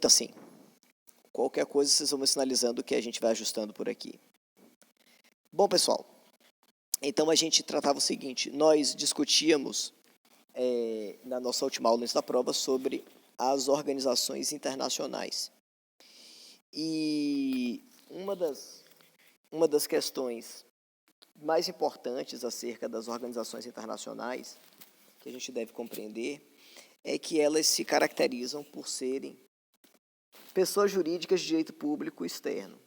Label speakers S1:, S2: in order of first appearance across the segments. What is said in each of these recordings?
S1: assim, qualquer coisa vocês vão me sinalizando que a gente vai ajustando por aqui. Bom, pessoal, então a gente tratava o seguinte, nós discutíamos na nossa última aula antes da prova sobre as organizações internacionais. E uma das questões mais importantes acerca das organizações internacionais que a gente deve compreender é que elas se caracterizam por serem pessoas jurídicas de direito público externo,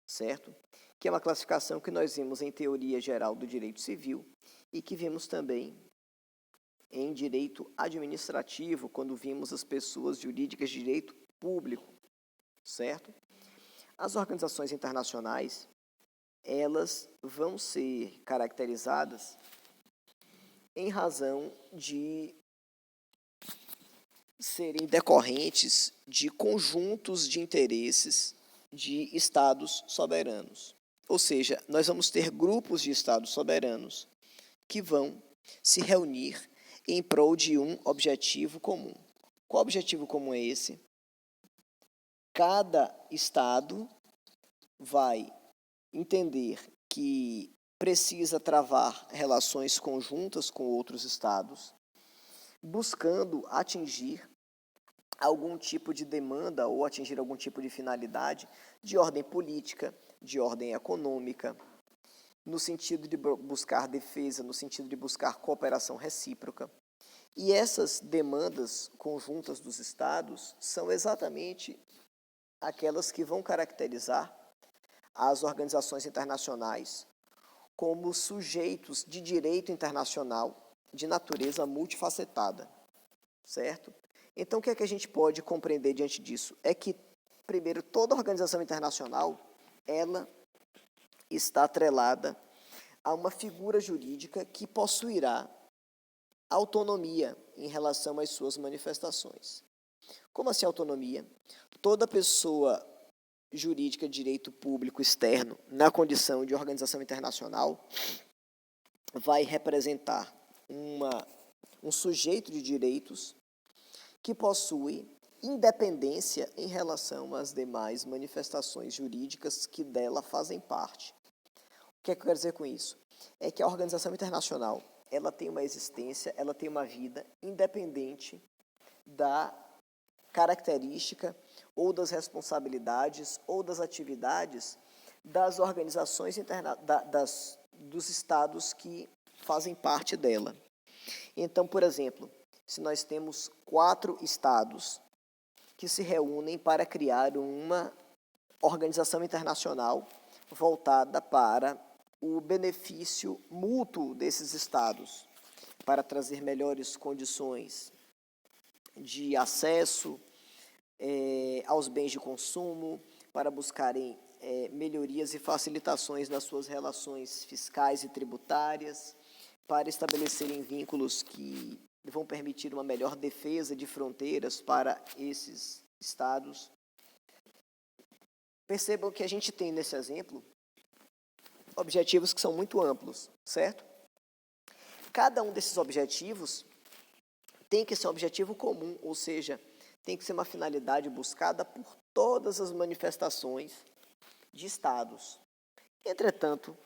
S1: certo? Que é uma classificação que nós vimos em teoria geral do direito civil e que vimos também em direito administrativo, quando vimos as pessoas jurídicas de direito público, certo? As organizações internacionais, elas vão ser caracterizadas em razão de serem decorrentes de conjuntos de interesses de estados soberanos. Ou seja, nós vamos ter grupos de estados soberanos que vão se reunir em prol de um objetivo comum. Qual objetivo comum é esse? Cada estado vai entender que precisa travar relações conjuntas com outros estados, buscando atingir algum tipo de demanda ou atingir algum tipo de finalidade de ordem política, de ordem econômica, no sentido de buscar defesa, no sentido de buscar cooperação recíproca. E essas demandas conjuntas dos estados são exatamente aquelas que vão caracterizar as organizações internacionais como sujeitos de direito internacional de natureza multifacetada, certo? Então, o que é que a gente pode compreender diante disso? É que, primeiro, toda organização internacional, ela está atrelada a uma figura jurídica que possuirá autonomia em relação às suas manifestações. Como assim autonomia? Toda pessoa jurídica de direito público externo, na condição de organização internacional, vai representar um sujeito de direitos que possui independência em relação às demais manifestações jurídicas que dela fazem parte. O que é que eu quero dizer com isso? É que a organização internacional, ela tem uma existência, ela tem uma vida independente da característica ou das responsabilidades ou das atividades das organizações dos estados que fazem parte dela. Então, por exemplo, se nós temos 4 estados que se reúnem para criar uma organização internacional voltada para o benefício mútuo desses estados, para trazer melhores condições de acesso aos bens de consumo, para buscarem melhorias e facilitações nas suas relações fiscais e tributárias, para estabelecerem vínculos que vão permitir uma melhor defesa de fronteiras para esses estados. Percebam que a gente tem nesse exemplo objetivos que são muito amplos, certo? Cada um desses objetivos tem que ser um objetivo comum, ou seja, tem que ser uma finalidade buscada por todas as manifestações de estados. Entretanto,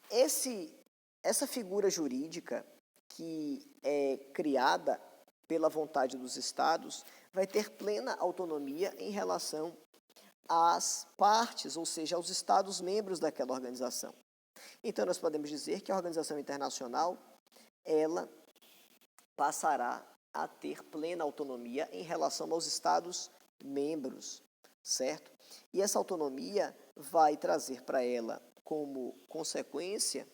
S1: essa figura jurídica que é criada pela vontade dos estados vai ter plena autonomia em relação às partes, ou seja, aos estados membros daquela organização. Então, nós podemos dizer que a organização internacional, ela passará a ter plena autonomia em relação aos estados membros, certo? E essa autonomia vai trazer para ela, como consequência,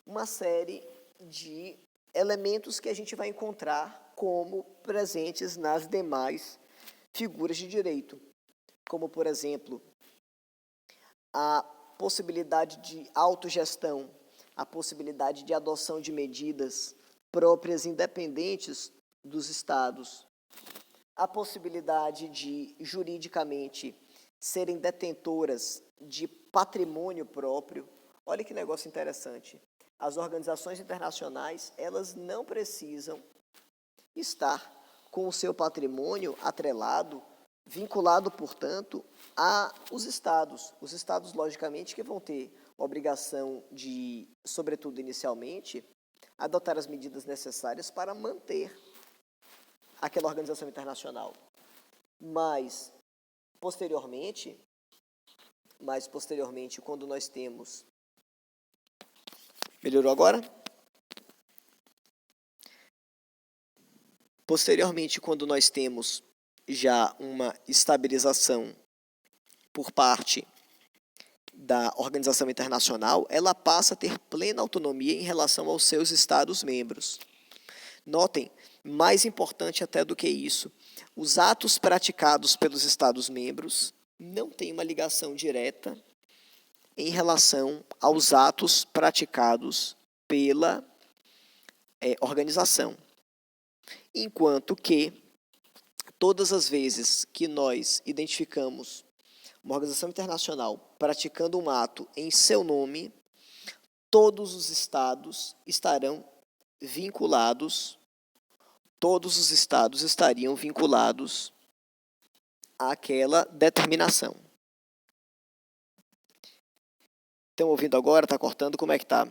S1: uma série de elementos que a gente vai encontrar como presentes nas demais figuras de direito, como, por exemplo, a possibilidade de autogestão, a possibilidade de adoção de medidas próprias independentes dos estados, a possibilidade de, juridicamente, serem detentoras de patrimônio próprio. Olha que negócio interessante. As organizações internacionais, elas não precisam estar com o seu patrimônio atrelado, vinculado, portanto, aos estados. Os estados, logicamente, que vão ter obrigação de, sobretudo inicialmente, adotar as medidas necessárias para manter aquela organização internacional. Mas, posteriormente, quando nós temos... Melhorou agora? Posteriormente, quando nós temos já uma estabilização por parte da organização internacional, ela passa a ter plena autonomia em relação aos seus Estados-membros. Notem, mais importante até do que isso, os atos praticados pelos Estados-membros não têm uma ligação direta em relação aos atos praticados pela organização. Enquanto que, todas as vezes que nós identificamos uma organização internacional praticando um ato em seu nome, todos os estados estarão vinculados, todos os estados estariam vinculados àquela determinação. Estão ouvindo agora? Está cortando? Como é que está?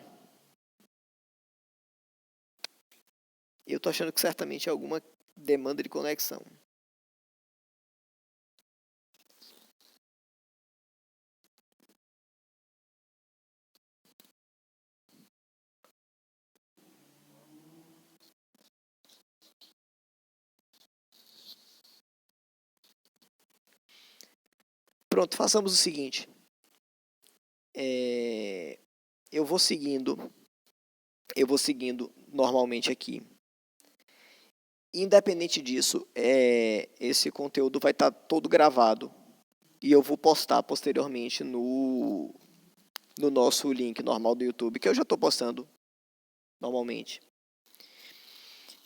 S1: Eu estou achando que certamente é alguma demanda de conexão. Pronto, façamos o seguinte. Eu vou seguindo normalmente aqui. Independente disso, esse conteúdo vai estar todo gravado e eu vou postar posteriormente no nosso link normal do YouTube, que eu já estou postando normalmente.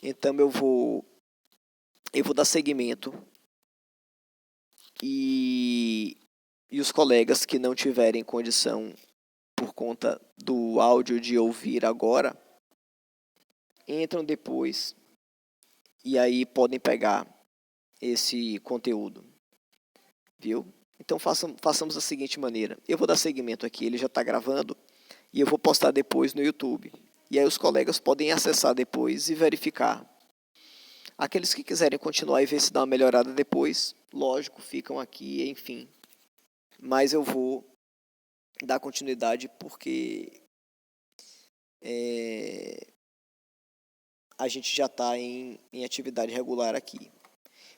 S1: Então eu vou dar seguimento e os colegas que não tiverem condição por conta do áudio de ouvir agora, entram depois e aí podem pegar esse conteúdo, viu? Então façamos da seguinte maneira, eu vou dar seguimento aqui, ele já está gravando, e eu vou postar depois no YouTube. E aí os colegas podem acessar depois e verificar. Aqueles que quiserem continuar e ver se dá uma melhorada depois, lógico, ficam aqui, enfim. Mas eu vou dar continuidade porque a gente já está em atividade regular aqui.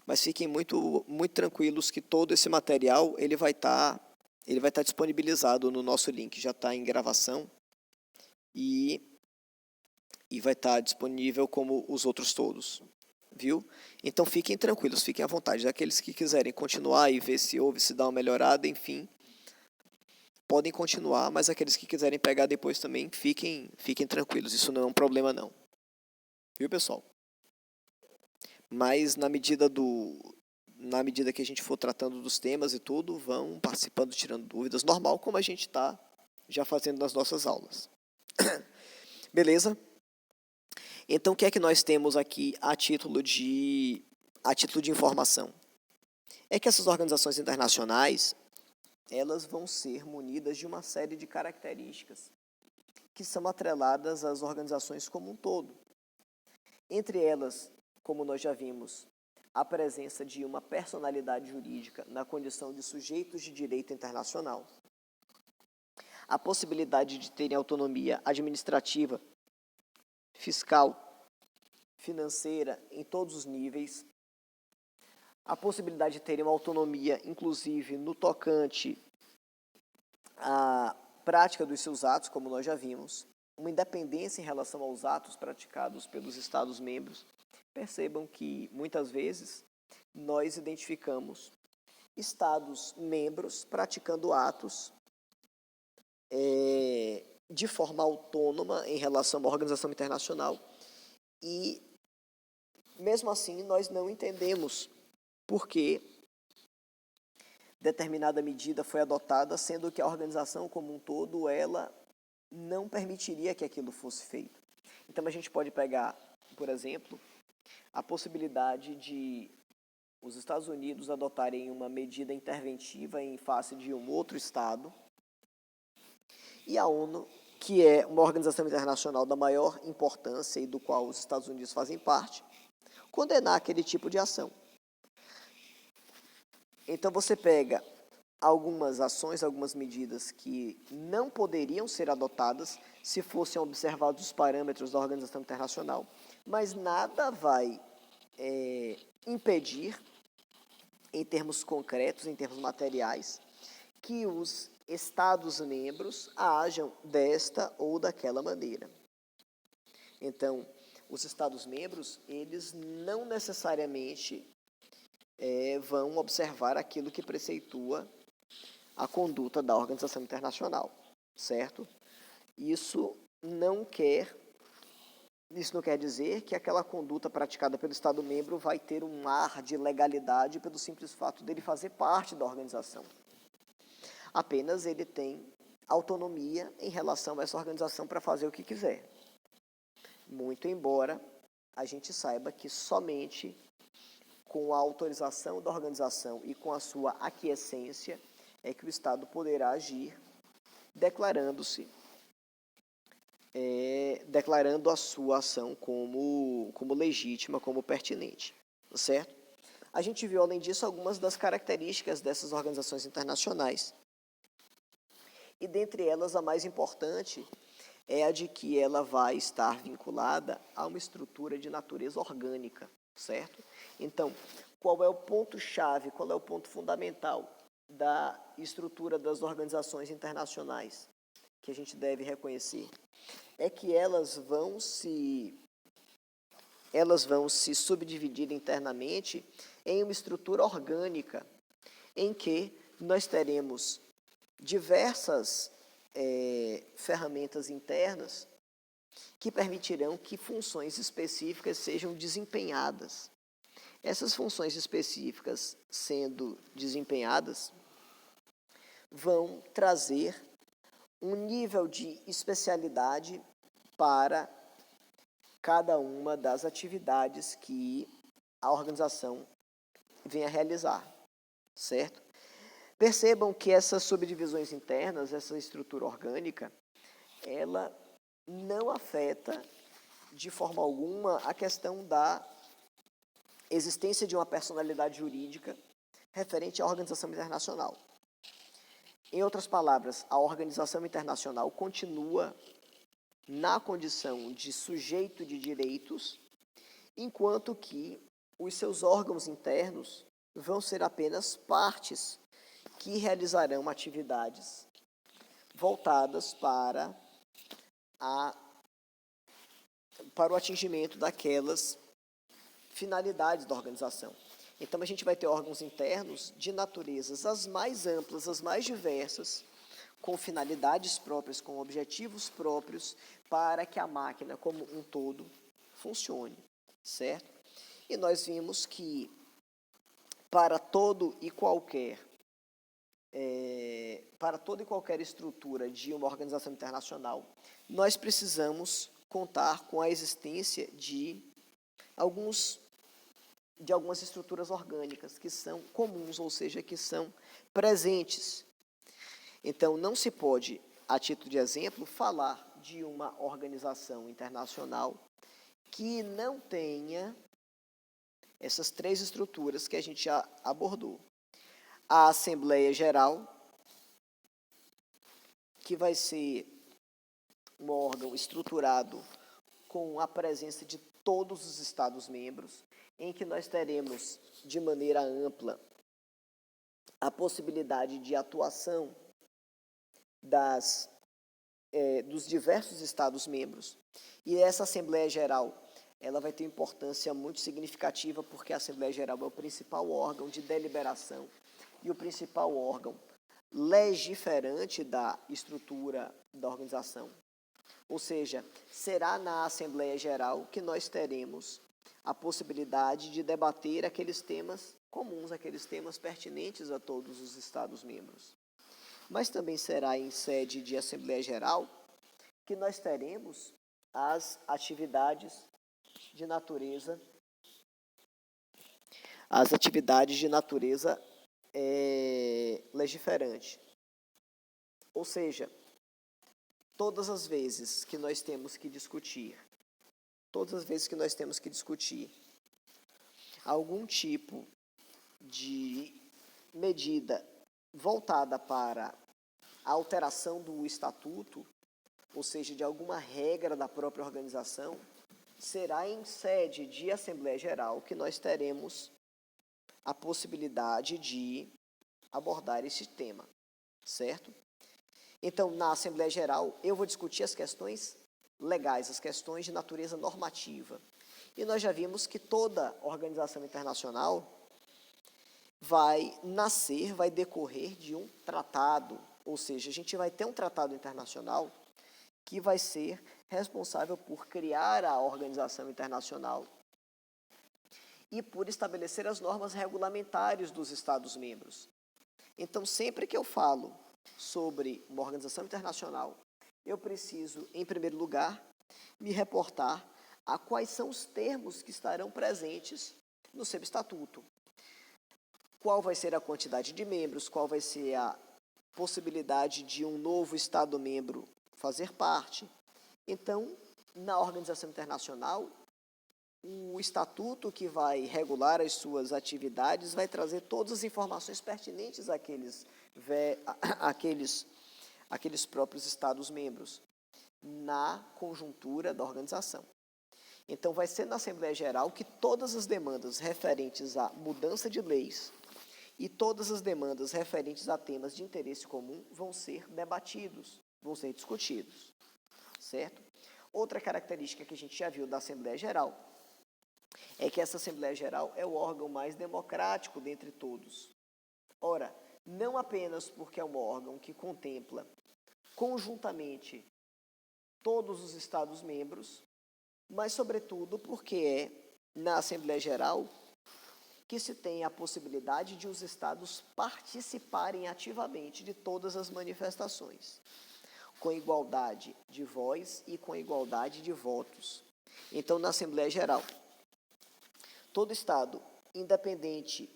S1: Mas fiquem muito tranquilos que todo esse material ele vai estar disponibilizado no nosso link, já está em gravação e vai estar disponível como os outros todos, viu? Então fiquem tranquilos, fiquem à vontade. Aqueles que quiserem continuar e ver se houve, se dá uma melhorada, enfim, podem continuar, mas aqueles que quiserem pegar depois também, fiquem tranquilos, isso não é um problema não. Viu, pessoal? Mas na medida que a gente for tratando dos temas e tudo, vão participando, tirando dúvidas, normal, como a gente está já fazendo nas nossas aulas. Beleza? Então, o que é que nós temos aqui a título de informação? É que essas organizações internacionais, elas vão ser munidas de uma série de características que são atreladas às organizações como um todo. Entre elas, como nós já vimos, a presença de uma personalidade jurídica na condição de sujeitos de direito internacional, a possibilidade de terem autonomia administrativa, fiscal, financeira, em todos os níveis, a possibilidade de terem uma autonomia, inclusive, no tocante à prática dos seus atos, como nós já vimos, uma independência em relação aos atos praticados pelos Estados-membros. Percebam que, muitas vezes, nós identificamos Estados-membros praticando atos de forma autônoma em relação a uma organização internacional e, mesmo assim, nós não entendemos por que determinada medida foi adotada, sendo que a organização como um todo, ela não permitiria que aquilo fosse feito. Então, a gente pode pegar, por exemplo, a possibilidade de os Estados Unidos adotarem uma medida interventiva em face de um outro Estado, e a ONU, que é uma organização internacional da maior importância e do qual os Estados Unidos fazem parte, condenar aquele tipo de ação. Então você pega algumas ações, algumas medidas que não poderiam ser adotadas se fossem observados os parâmetros da organização internacional, mas nada vai impedir, em termos concretos, em termos materiais, que os Estados-membros ajam desta ou daquela maneira. Então, os Estados-membros, eles não necessariamente vão observar aquilo que preceitua a conduta da organização internacional, certo? Isso não quer dizer que aquela conduta praticada pelo Estado-membro vai ter um ar de legalidade pelo simples fato dele fazer parte da organização. Apenas ele tem autonomia em relação a essa organização para fazer o que quiser. Muito embora a gente saiba que somente com a autorização da organização e com a sua aquiescência é que o Estado poderá agir, declarando a sua ação como legítima, como pertinente, certo? A gente viu, além disso, algumas das características dessas organizações internacionais. E dentre elas, a mais importante é a de que ela vai estar vinculada a uma estrutura de natureza orgânica, certo? Então, qual é o ponto-chave, qual é o ponto fundamental da estrutura das organizações internacionais que a gente deve reconhecer? É que elas vão se subdividir internamente em uma estrutura orgânica, em que nós teremos diversas ferramentas internas que permitirão que funções específicas sejam desempenhadas. Essas funções específicas sendo desempenhadas vão trazer um nível de especialidade para cada uma das atividades que a organização vem a realizar, certo? Percebam que essas subdivisões internas, essa estrutura orgânica, ela não afeta de forma alguma a questão da existência de uma personalidade jurídica referente à organização internacional. Em outras palavras, a organização internacional continua na condição de sujeito de direitos, enquanto que os seus órgãos internos vão ser apenas partes que realizarão atividades voltadas para o atingimento daquelas finalidades da organização. Então, a gente vai ter órgãos internos de naturezas as mais amplas, as mais diversas, com finalidades próprias, com objetivos próprios, para que a máquina, como um todo, funcione, certo? E nós vimos que, para toda e qualquer estrutura de uma organização internacional, nós precisamos contar com a existência de algumas estruturas orgânicas que são comuns, ou seja, que são presentes. Então, não se pode, a título de exemplo, falar de uma organização internacional que não tenha essas três estruturas que a gente já abordou. A Assembleia Geral, que vai ser um órgão estruturado com a presença de todos os Estados-membros, em que nós teremos, de maneira ampla, a possibilidade de atuação dos diversos Estados-membros. E essa Assembleia Geral, ela vai ter importância muito significativa, porque a Assembleia Geral é o principal órgão de deliberação e o principal órgão legiferante da estrutura da organização. Ou seja, será na Assembleia Geral que nós teremos a possibilidade de debater aqueles temas comuns, aqueles temas pertinentes a todos os Estados-membros. Mas também será em sede de Assembleia Geral que nós teremos as atividades de natureza as atividades de natureza legiferante. Ou seja, todas as vezes que nós temos que discutir algum tipo de medida voltada para a alteração do estatuto, ou seja, de alguma regra da própria organização, será em sede de Assembleia Geral que nós teremos a possibilidade de abordar esse tema, certo? Então, na Assembleia Geral, eu vou discutir as questões legais, as questões de natureza normativa. E nós já vimos que toda organização internacional vai decorrer de um tratado, ou seja, a gente vai ter um tratado internacional que vai ser responsável por criar a organização internacional e por estabelecer as normas regulamentares dos Estados-membros. Então, sempre que eu falo sobre uma organização internacional, eu preciso, em primeiro lugar, me reportar a quais são os termos que estarão presentes no seu estatuto. Qual vai ser a quantidade de membros, qual vai ser a possibilidade de um novo Estado-membro fazer parte. Então, na organização internacional, o estatuto que vai regular as suas atividades vai trazer todas as informações pertinentes àqueles próprios Estados-membros, na conjuntura da organização. Então, vai ser na Assembleia Geral que todas as demandas referentes à mudança de leis e todas as demandas referentes a temas de interesse comum vão ser debatidos, vão ser discutidos, certo? Outra característica que a gente já viu da Assembleia Geral é que essa Assembleia Geral é o órgão mais democrático dentre todos. Ora, não apenas porque é um órgão que contempla conjuntamente todos os Estados-membros, mas, sobretudo, porque é na Assembleia Geral que se tem a possibilidade de os Estados participarem ativamente de todas as manifestações, com igualdade de voz e com igualdade de votos. Então, na Assembleia Geral, todo Estado, independente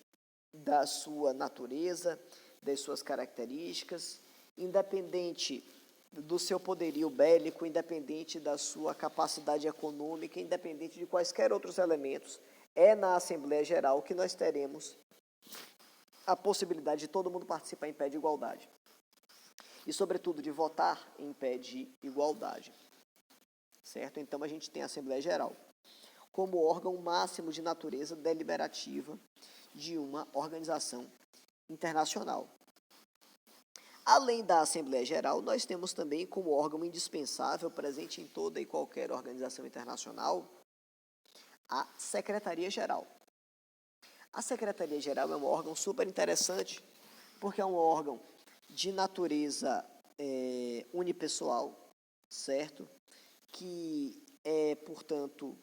S1: da sua natureza, das suas características, independente do seu poderio bélico, independente da sua capacidade econômica, independente de quaisquer outros elementos, é na Assembleia Geral que nós teremos a possibilidade de todo mundo participar em pé de igualdade. E, sobretudo, de votar em pé de igualdade. Certo? Então, a gente tem a Assembleia Geral como órgão máximo de natureza deliberativa de uma organização internacional. Além da Assembleia Geral, nós temos também como órgão indispensável, presente em toda e qualquer organização internacional, a Secretaria-Geral. A Secretaria-Geral é um órgão super interessante, porque é um órgão de natureza unipessoal, certo? Que é, portanto,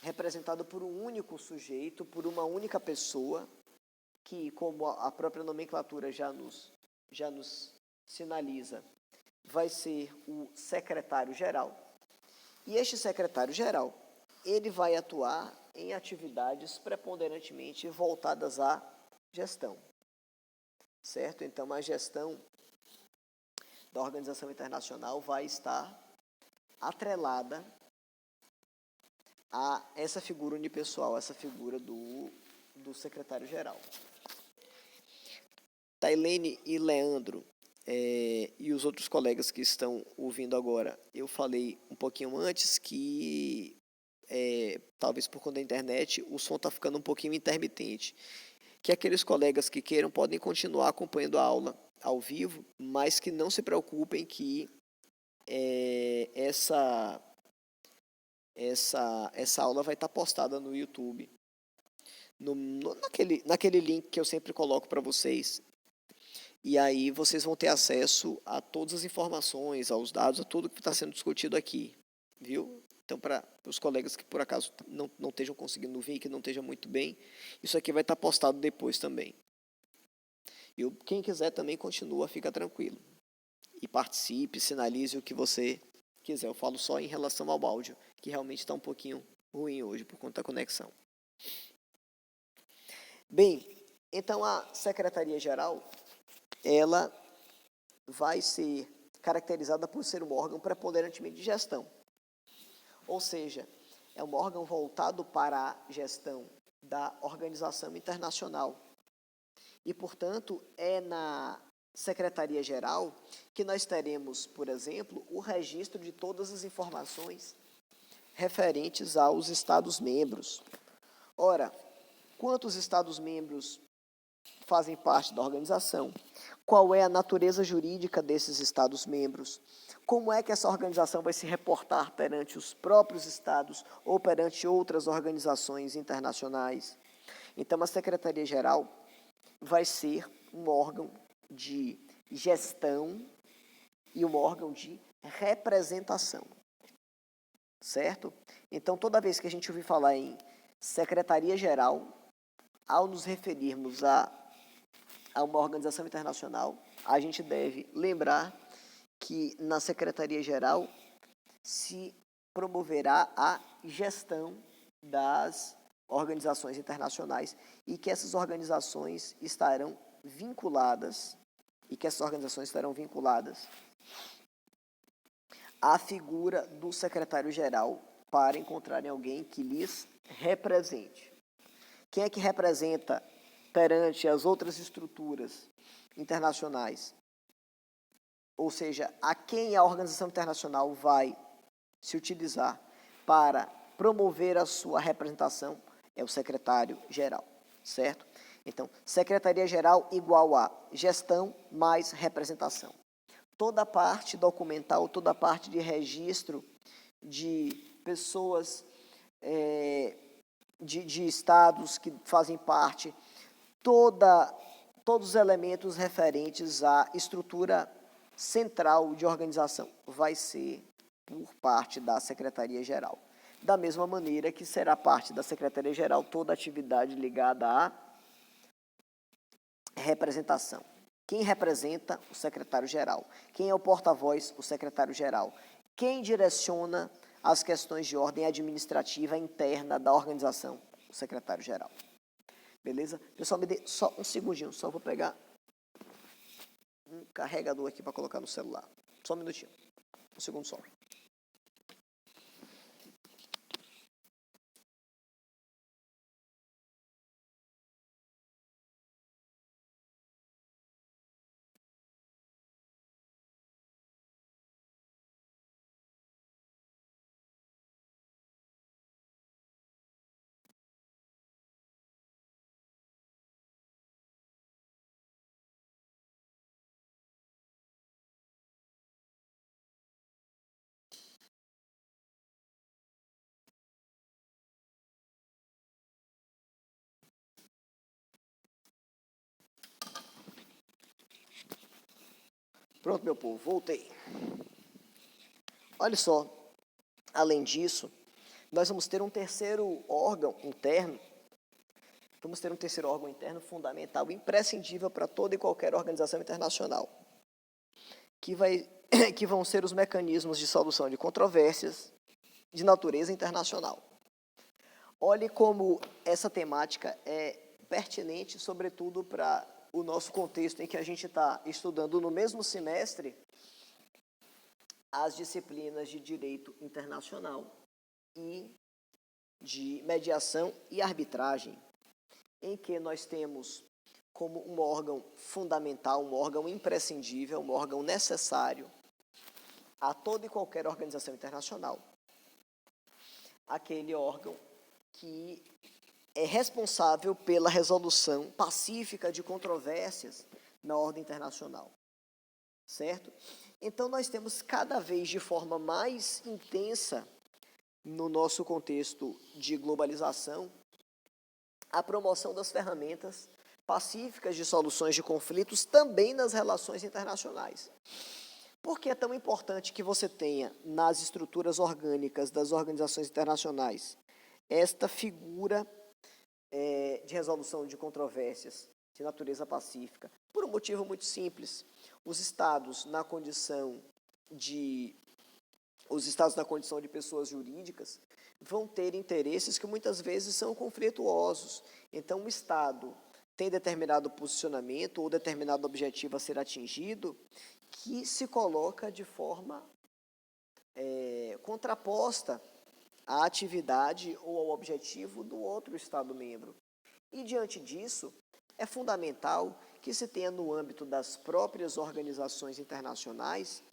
S1: representado por um único sujeito, por uma única pessoa, que, como a própria nomenclatura já nos sinaliza, vai ser o secretário-geral. E este secretário-geral, ele vai atuar em atividades preponderantemente voltadas à gestão, certo? Então, a gestão da organização internacional vai estar atrelada a essa figura unipessoal, essa figura do secretário-geral. Tailene e Leandro e os outros colegas que estão ouvindo agora, eu falei um pouquinho antes que, talvez por conta da internet, o som está ficando um pouquinho intermitente. Que aqueles colegas que queiram podem continuar acompanhando a aula ao vivo, mas que não se preocupem que essa aula vai estar postada no YouTube, naquele link que eu sempre coloco para vocês. E aí vocês vão ter acesso a todas as informações, aos dados, a tudo que está sendo discutido aqui, viu? Então, para os colegas que por acaso não estejam conseguindo vir, que não estejam muito bem, isso aqui vai estar postado depois também. E quem quiser também continua, fica tranquilo. E participe, sinalize o que você quiser. Eu falo só em relação ao áudio, que realmente está um pouquinho ruim hoje por conta da conexão. Bem, então a Secretaria-Geral, ela vai ser caracterizada por ser um órgão preponderantemente de gestão. Ou seja, é um órgão voltado para a gestão da organização internacional. E, portanto, é na Secretaria-Geral que nós teremos, por exemplo, o registro de todas as informações referentes aos Estados-membros. Ora, quantos Estados-membros fazem parte da organização? Qual é a natureza jurídica desses Estados-membros? Como é que essa organização vai se reportar perante os próprios Estados ou perante outras organizações internacionais? Então, a Secretaria-Geral vai ser um órgão de gestão e um órgão de representação, certo? Então, toda vez que a gente ouvir falar em Secretaria-Geral, ao nos referirmos a uma organização internacional, a gente deve lembrar que na Secretaria-Geral se promoverá a gestão das organizações internacionais e que essas organizações estarão vinculadas à figura do secretário-geral para encontrarem alguém que lhes represente. Quem é que representa perante as outras estruturas internacionais? Ou seja, a quem a organização internacional vai se utilizar para promover a sua representação é o secretário-geral, certo? Então, secretaria-geral igual a gestão mais representação. Toda a parte documental, toda a parte de registro de pessoas, de estados que fazem parte, todos os elementos referentes à estrutura central de organização vai ser por parte da Secretaria-Geral. Da mesma maneira que será parte da Secretaria-Geral toda atividade ligada à representação. Quem representa? O secretário-geral. Quem é o porta-voz? O secretário-geral. Quem direciona as questões de ordem administrativa interna da organização? O secretário-geral. Beleza? Pessoal, me dê só um segundinho, só vou pegar um carregador aqui para colocar no celular. Só um minutinho. Um segundo só. Pronto, meu povo, voltei. Olha só, além disso, nós vamos ter um terceiro órgão interno, fundamental, imprescindível para toda e qualquer organização internacional, que vão ser os mecanismos de solução de controvérsias de natureza internacional. Olhe como essa temática é pertinente, sobretudo para o nosso contexto em que a gente está estudando no mesmo semestre as disciplinas de direito internacional e de mediação e arbitragem, em que nós temos como um órgão fundamental, um órgão imprescindível, um órgão necessário a toda e qualquer organização internacional, aquele órgão que é responsável pela resolução pacífica de controvérsias na ordem internacional, certo? Então, nós temos cada vez de forma mais intensa, no nosso contexto de globalização, a promoção das ferramentas pacíficas de soluções de conflitos também nas relações internacionais. Por que é tão importante que você tenha nas estruturas orgânicas das organizações internacionais esta figura de resolução de controvérsias de natureza pacífica? Por um motivo muito simples. Os estados na condição de pessoas jurídicas vão ter interesses que muitas vezes são conflituosos. Então, o Estado tem determinado posicionamento ou determinado objetivo a ser atingido que se coloca de forma contraposta à atividade ou ao objetivo do outro Estado-membro. E, diante disso, é fundamental que se tenha no âmbito das próprias organizações internacionais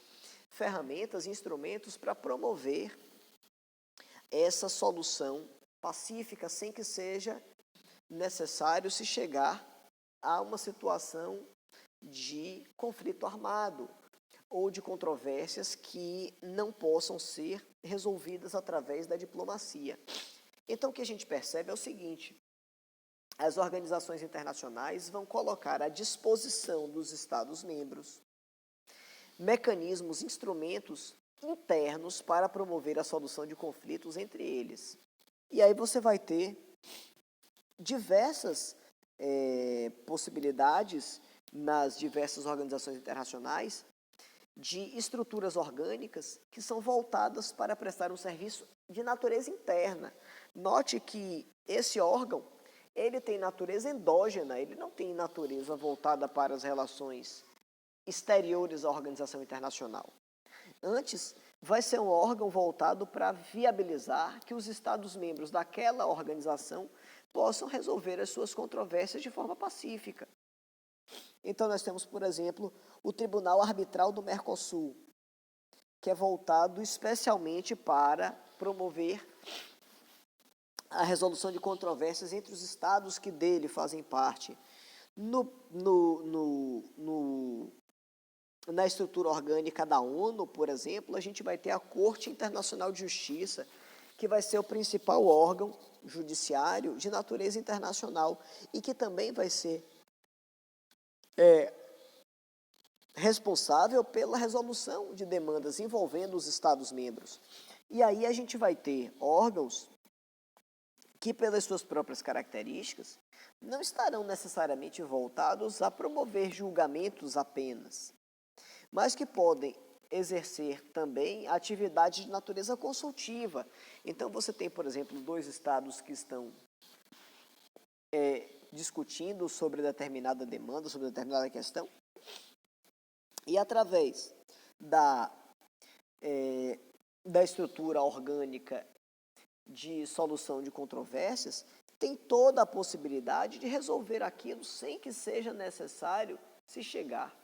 S1: ferramentas, instrumentos para promover essa solução pacífica, sem que seja necessário se chegar a uma situação de conflito armado ou de controvérsias que não possam ser resolvidas através da diplomacia. Então, o que a gente percebe é o seguinte: as organizações internacionais vão colocar à disposição dos Estados-membros mecanismos, instrumentos internos para promover a solução de conflitos entre eles. E aí você vai ter diversas possibilidades nas diversas organizações internacionais de estruturas orgânicas que são voltadas para prestar um serviço de natureza interna. Note que esse órgão, ele tem natureza endógena, ele não tem natureza voltada para as relações exteriores à organização internacional. Antes, vai ser um órgão voltado para viabilizar que os Estados-membros daquela organização possam resolver as suas controvérsias de forma pacífica. Então, nós temos, por exemplo, o Tribunal Arbitral do Mercosul, que é voltado especialmente para promover a resolução de controvérsias entre os estados que dele fazem parte. Na estrutura orgânica da ONU, por exemplo, a gente vai ter a Corte Internacional de Justiça, que vai ser o principal órgão judiciário de natureza internacional e que também vai ser responsável pela resolução de demandas envolvendo os Estados-membros. E aí a gente vai ter órgãos que, pelas suas próprias características, não estarão necessariamente voltados a promover julgamentos apenas, mas que podem exercer também atividade de natureza consultiva. Então, você tem, por exemplo, 2 estados que estão discutindo sobre determinada demanda, sobre determinada questão, e através da estrutura orgânica de solução de controvérsias, tem toda a possibilidade de resolver aquilo sem que seja necessário se chegar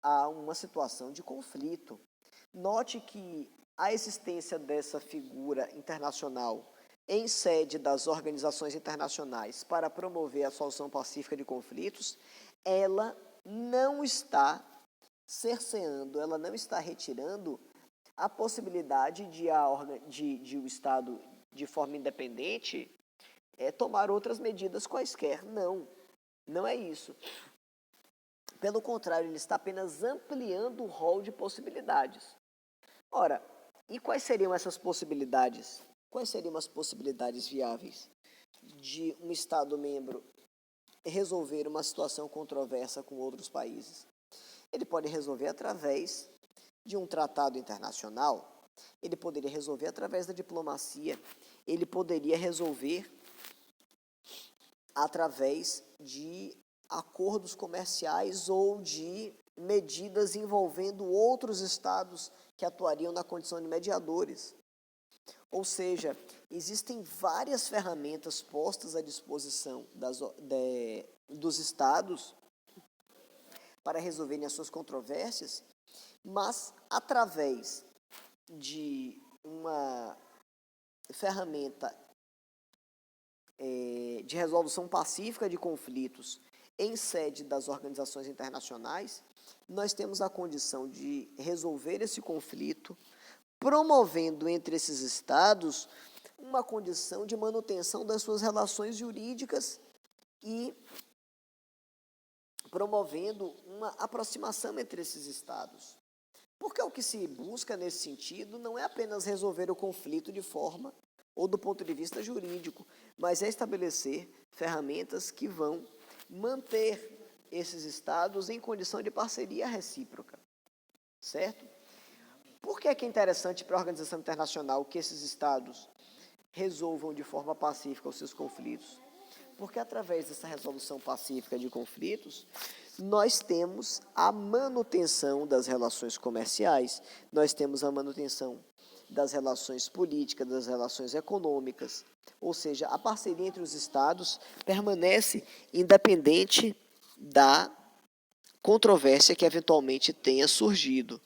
S1: a uma situação de conflito. Note que a existência dessa figura internacional em sede das organizações internacionais para promover a solução pacífica de conflitos, ela não está cerceando, ela não está retirando a possibilidade de o Estado, de forma independente, tomar outras medidas quaisquer. Não é isso. Pelo contrário, ele está apenas ampliando o rol de possibilidades. Ora, e quais seriam essas possibilidades? Quais seriam as possibilidades viáveis de um Estado-membro resolver uma situação controversa com outros países? Ele pode resolver através de um tratado internacional, ele poderia resolver através da diplomacia, ele poderia resolver através de acordos comerciais ou de medidas envolvendo outros estados que atuariam na condição de mediadores. Ou seja, existem várias ferramentas postas à disposição dos estados para resolverem as suas controvérsias, mas através de uma ferramenta de resolução pacífica de conflitos em sede das organizações internacionais, nós temos a condição de resolver esse conflito, promovendo entre esses estados uma condição de manutenção das suas relações jurídicas e promovendo uma aproximação entre esses estados. Porque o que se busca nesse sentido não é apenas resolver o conflito de forma ou do ponto de vista jurídico, mas é estabelecer ferramentas que vão manter esses estados em condição de parceria recíproca, certo? Por que é interessante para a organização internacional que esses estados resolvam de forma pacífica os seus conflitos, porque através dessa resolução pacífica de conflitos, nós temos a manutenção das relações comerciais, nós temos a manutenção das relações políticas, das relações econômicas, ou seja, a parceria entre os estados permanece independente da controvérsia que eventualmente tenha surgido.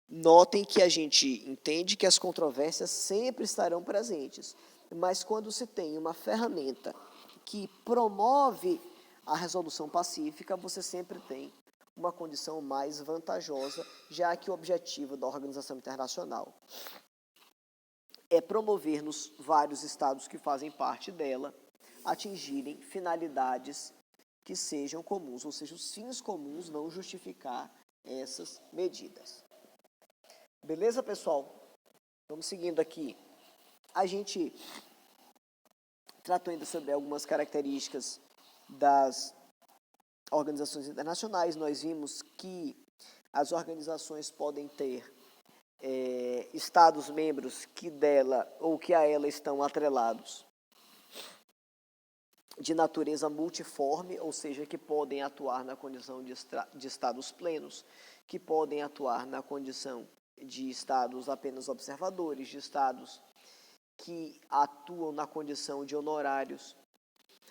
S1: Notem que a gente entende que as controvérsias sempre estarão presentes, mas quando se tem uma ferramenta que promove a resolução pacífica, você sempre tem uma condição mais vantajosa, já que o objetivo da organização internacional é promover nos vários estados que fazem parte dela atingirem finalidades que sejam comuns, ou seja, os fins comuns vão justificar essas medidas. Beleza, pessoal? Vamos seguindo aqui. A gente tratou ainda sobre algumas características das organizações internacionais. Nós vimos que as organizações podem ter estados-membros que dela ou que a ela estão atrelados de natureza multiforme, ou seja, que podem atuar na condição de estados plenos, que podem atuar na condição de estados apenas observadores, de estados que atuam na condição de honorários,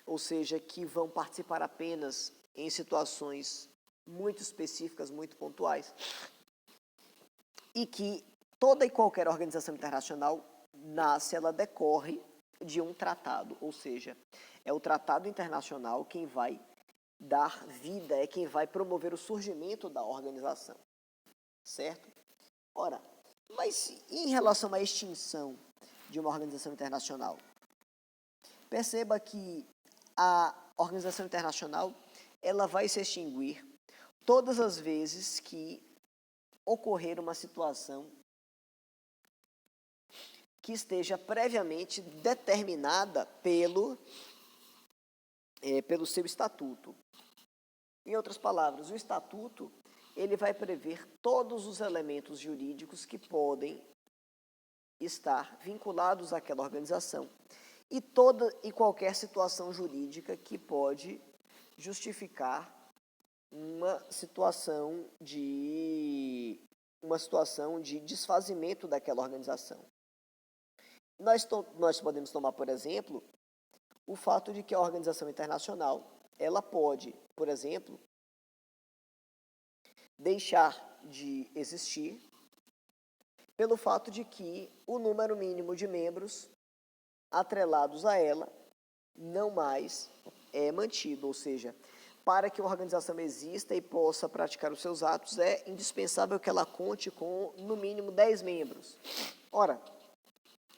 S1: ou seja, que vão participar apenas em situações muito específicas, muito pontuais, e que toda e qualquer organização internacional nasce, ela decorre de um tratado, ou seja, é o tratado internacional quem vai dar vida, é quem vai promover o surgimento da organização, certo? Ora, mas em relação à extinção de uma organização internacional? Perceba que a organização internacional, ela vai se extinguir todas as vezes que ocorrer uma situação que esteja previamente determinada pelo seu estatuto. Em outras palavras, o estatuto ele vai prever todos os elementos jurídicos que podem estar vinculados àquela organização e toda e qualquer situação jurídica que pode justificar uma situação de desfazimento daquela organização. Nós podemos tomar, por exemplo, o fato de que a organização internacional, ela pode, por exemplo, deixar de existir pelo fato de que o número mínimo de membros atrelados a ela não mais é mantido, ou seja, para que uma organização exista e possa praticar os seus atos, é indispensável que ela conte com, no mínimo, 10 membros. Ora,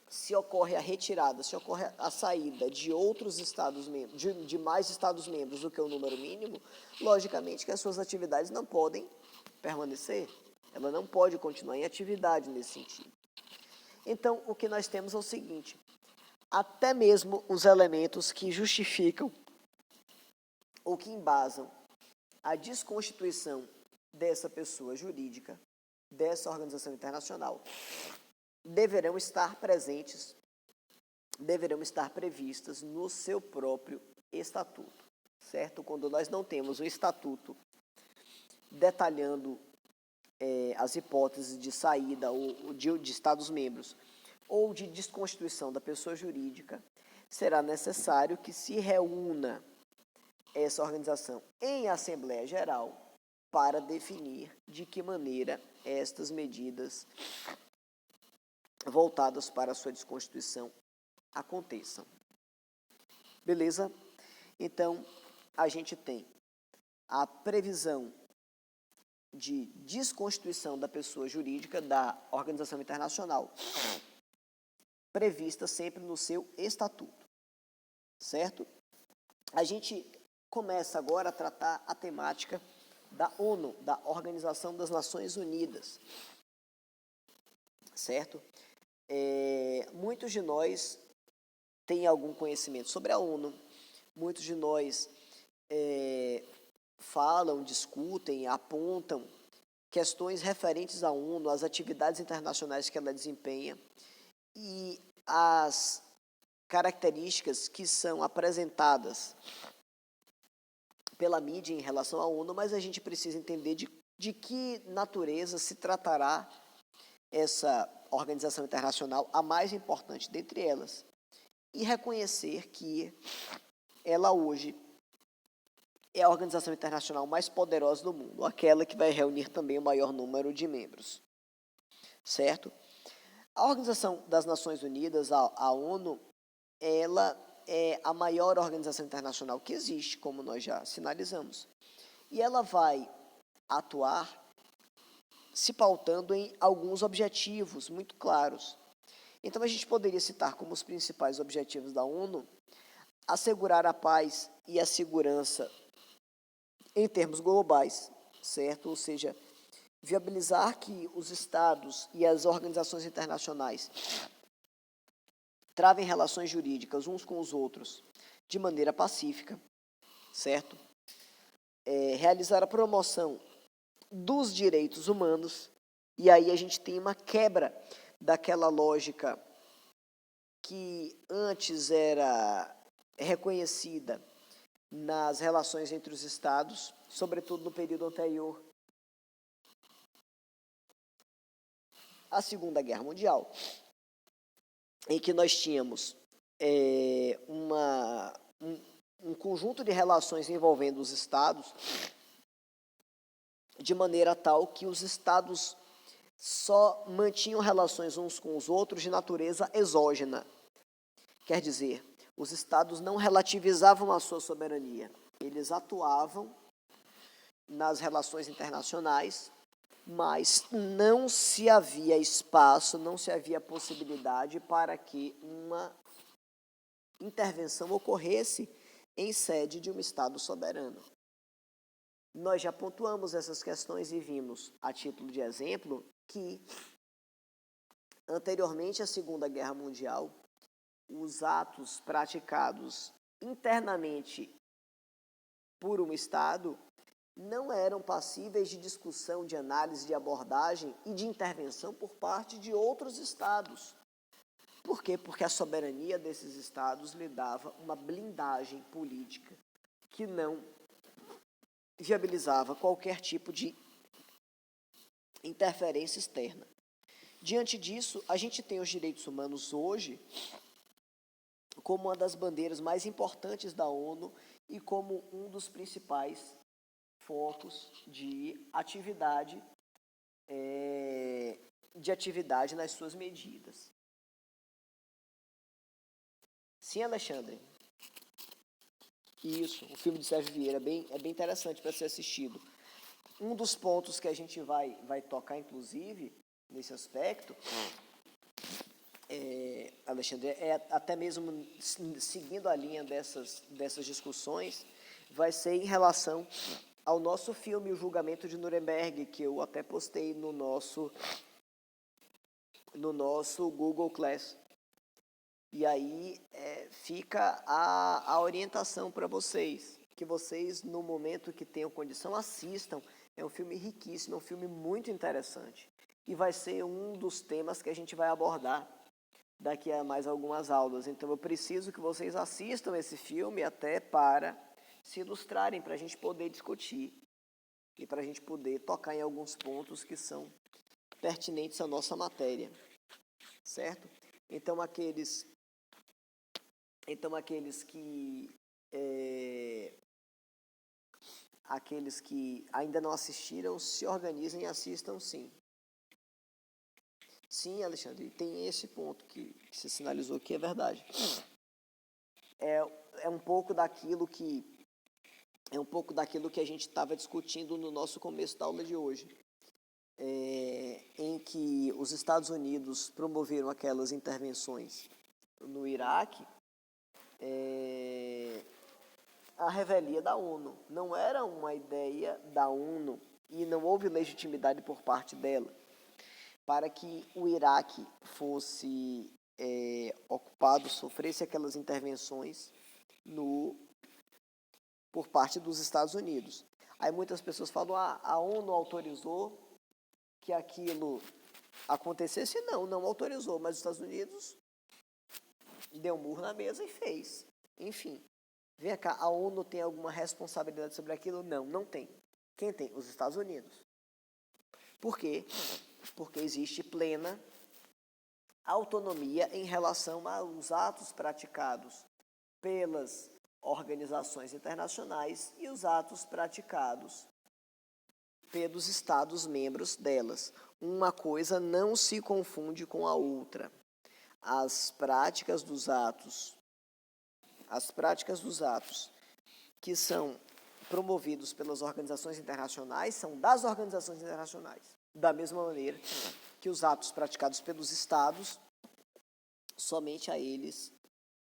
S1: se ocorre a retirada, se ocorre a saída de outros estados-membros, de mais estados-membros do que o número mínimo, logicamente que as suas atividades não podem permanecer, ela não pode continuar em atividade nesse sentido. Então, o que nós temos é o seguinte, até mesmo os elementos que justificam ou que embasam a desconstituição dessa pessoa jurídica, dessa organização internacional, deverão estar presentes, deverão estar previstas no seu próprio estatuto, certo? Quando nós não temos um estatuto detalhando as hipóteses de saída ou de Estados-membros ou de desconstituição da pessoa jurídica, será necessário que se reúna essa organização em Assembleia Geral para definir de que maneira estas medidas voltadas para a sua desconstituição aconteçam. Beleza? Então, a gente tem a previsão de desconstituição da pessoa jurídica da organização internacional, prevista sempre no seu estatuto, certo? A gente começa agora a tratar a temática da ONU, da Organização das Nações Unidas, certo? Muitos de nós têm algum conhecimento sobre a ONU, muitos de nós falam, discutem, apontam questões referentes à ONU, às atividades internacionais que ela desempenha, e as características que são apresentadas pela mídia em relação à ONU, mas a gente precisa entender de que natureza se tratará essa organização internacional, a mais importante dentre elas, e reconhecer que ela hoje é a organização internacional mais poderosa do mundo, aquela que vai reunir também o maior número de membros, certo? A Organização das Nações Unidas, a ONU, ela é a maior organização internacional que existe, como nós já sinalizamos, e ela vai atuar se pautando em alguns objetivos muito claros. Então, a gente poderia citar como os principais objetivos da ONU assegurar a paz e a segurança em termos globais, certo? Ou seja, viabilizar que os estados e as organizações internacionais travem relações jurídicas uns com os outros de maneira pacífica, certo? Realizar a promoção dos direitos humanos, e aí a gente tem uma quebra daquela lógica que antes era reconhecida nas relações entre os estados, sobretudo no período anterior à Segunda Guerra Mundial, em que nós tínhamos um conjunto de relações envolvendo os estados, de maneira tal que os estados só mantinham relações uns com os outros de natureza exógena. Quer dizer, os estados não relativizavam a sua soberania, eles atuavam nas relações internacionais, mas não se havia espaço, não se havia possibilidade para que uma intervenção ocorresse em sede de um Estado soberano. Nós já pontuamos essas questões e vimos, a título de exemplo, que anteriormente à Segunda Guerra Mundial, os atos praticados internamente por um Estado não eram passíveis de discussão, de análise, de abordagem e de intervenção por parte de outros Estados. Por quê? Porque a soberania desses Estados lhe dava uma blindagem política que não viabilizava qualquer tipo de interferência externa. Diante disso, a gente tem os direitos humanos hoje como uma das bandeiras mais importantes da ONU e como um dos principais focos de atividade nas suas medidas. Sim, Alexandre? Isso, o filme de Sérgio Vieira é bem interessante para ser assistido. Um dos pontos que a gente vai tocar, inclusive, nesse aspecto, Alexandre, até mesmo seguindo a linha dessas discussões, vai ser em relação ao nosso filme, O Julgamento de Nuremberg, que eu até postei no nosso Google Class. E aí fica a orientação para vocês, que vocês, no momento que tenham condição, assistam. É um filme riquíssimo, é um filme muito interessante. E vai ser um dos temas que a gente vai abordar daqui a mais algumas aulas. Então, eu preciso que vocês assistam esse filme até para se ilustrarem, para a gente poder discutir e para a gente poder tocar em alguns pontos que são pertinentes à nossa matéria, certo? Então, aqueles que ainda não assistiram, se organizem e assistam, sim. Sim, Alexandre, tem esse ponto que você sinalizou que é verdade. É um pouco daquilo que a gente estava discutindo no nosso começo da aula de hoje, em que os Estados Unidos promoveram aquelas intervenções no Iraque, a revelia da ONU. Não era uma ideia da ONU e não houve legitimidade por parte dela para que o Iraque fosse ocupado, sofresse aquelas intervenções por parte dos Estados Unidos. Aí muitas pessoas falam, a ONU autorizou que aquilo acontecesse. Não autorizou, mas os Estados Unidos deu um murro na mesa e fez. Enfim, vem cá, a ONU tem alguma responsabilidade sobre aquilo? Não, não tem. Quem tem? Os Estados Unidos. Por quê? Porque existe plena autonomia em relação aos atos praticados pelas organizações internacionais e os atos praticados pelos Estados membros delas. Uma coisa não se confunde com a outra. As práticas dos atos que são promovidos pelas organizações internacionais são das organizações internacionais. Da mesma maneira que os atos praticados pelos Estados, somente a eles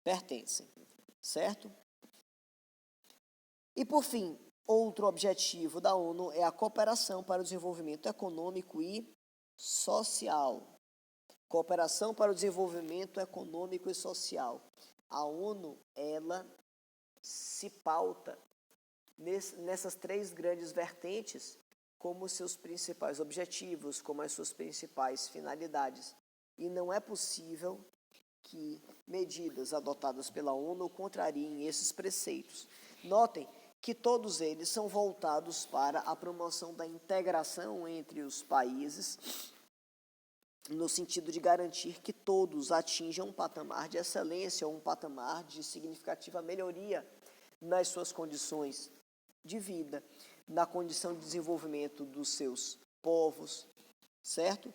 S1: pertencem, certo? E, por fim, outro objetivo da ONU é a cooperação para o desenvolvimento econômico e social. Cooperação para o desenvolvimento econômico e social. A ONU, ela se pauta nessas três grandes vertentes como seus principais objetivos, como as suas principais finalidades. E não é possível que medidas adotadas pela ONU contrariem esses preceitos. Notem que todos eles são voltados para a promoção da integração entre os países, no sentido de garantir que todos atinjam um patamar de excelência ou um patamar de significativa melhoria nas suas condições de vida, na condição de desenvolvimento dos seus povos, certo?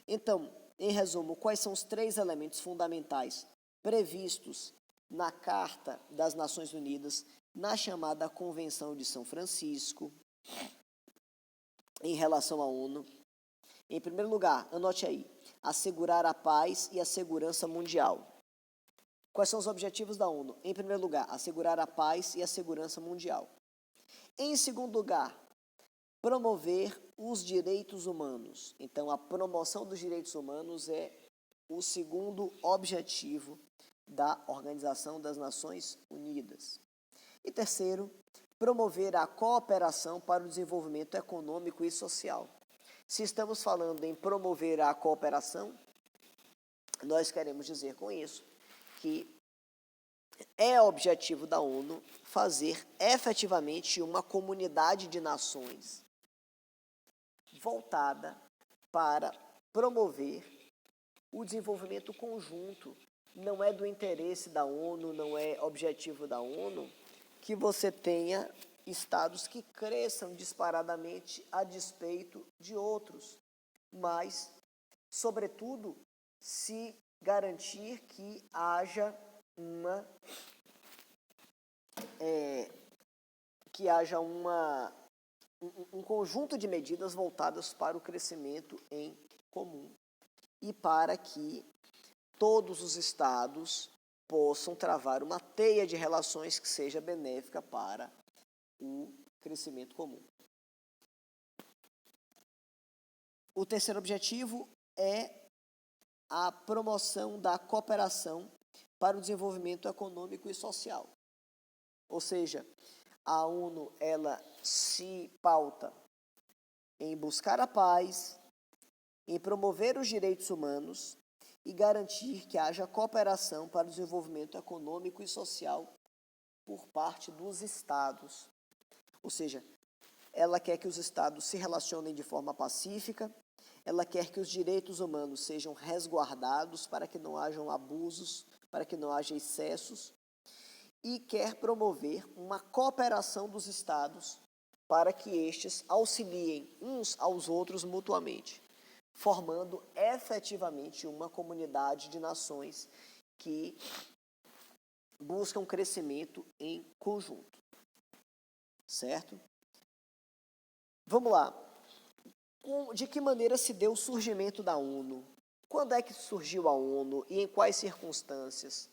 S1: Então, em resumo, quais são os três elementos fundamentais previstos na Carta das Nações Unidas, na chamada Convenção de São Francisco, em relação à ONU? Em primeiro lugar, anote aí, assegurar a paz e a segurança mundial. Quais são os objetivos da ONU? Em primeiro lugar, assegurar a paz e a segurança mundial. Em segundo lugar, promover os direitos humanos. Então, a promoção dos direitos humanos é o segundo objetivo da Organização das Nações Unidas. E terceiro, promover a cooperação para o desenvolvimento econômico e social. Se estamos falando em promover a cooperação, nós queremos dizer com isso que é objetivo da ONU fazer efetivamente uma comunidade de nações voltada para promover o desenvolvimento conjunto. Não é do interesse da ONU, não é objetivo da ONU que você tenha estados que cresçam disparadamente a despeito de outros, mas, sobretudo, se garantir que haja um conjunto de medidas voltadas para o crescimento em comum e para que todos os estados possam travar uma teia de relações que seja benéfica para o crescimento comum. O terceiro objetivo é a promoção da cooperação para o desenvolvimento econômico e social. Ou seja, a ONU, ela se pauta em buscar a paz, em promover os direitos humanos e garantir que haja cooperação para o desenvolvimento econômico e social por parte dos estados. Ou seja, ela quer que os estados se relacionem de forma pacífica, ela quer que os direitos humanos sejam resguardados para que não hajam abusos, para que não haja excessos, e quer promover uma cooperação dos estados para que estes auxiliem uns aos outros mutuamente, formando efetivamente uma comunidade de nações que buscam crescimento em conjunto. Certo? Vamos lá. De que maneira se deu o surgimento da ONU? Quando é que surgiu a ONU e em quais circunstâncias?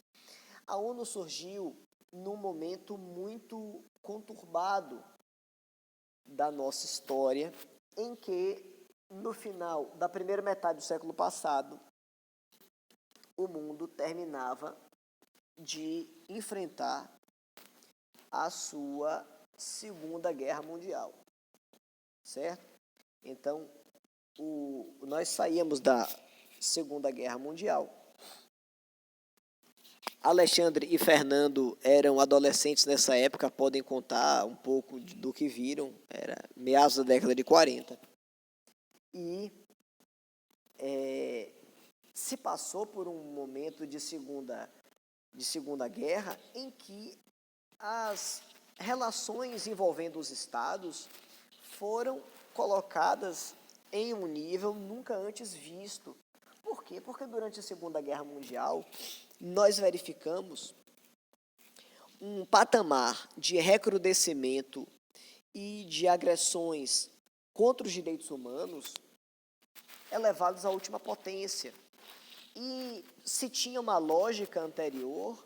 S1: A ONU surgiu num momento muito conturbado da nossa história, em que, no final da primeira metade do século passado, o mundo terminava de enfrentar a sua Segunda Guerra Mundial, certo? Então, nós saímos da Segunda Guerra Mundial Alexandre e Fernando eram adolescentes nessa época, podem contar um pouco do que viram, era meados da década de 40. E se passou por um momento de segunda Guerra em que as relações envolvendo os estados foram colocadas em um nível nunca antes visto. Por quê? Porque durante a Segunda Guerra Mundial, nós verificamos um patamar de recrudescimento e de agressões contra os direitos humanos elevados à última potência. E se tinha uma lógica anterior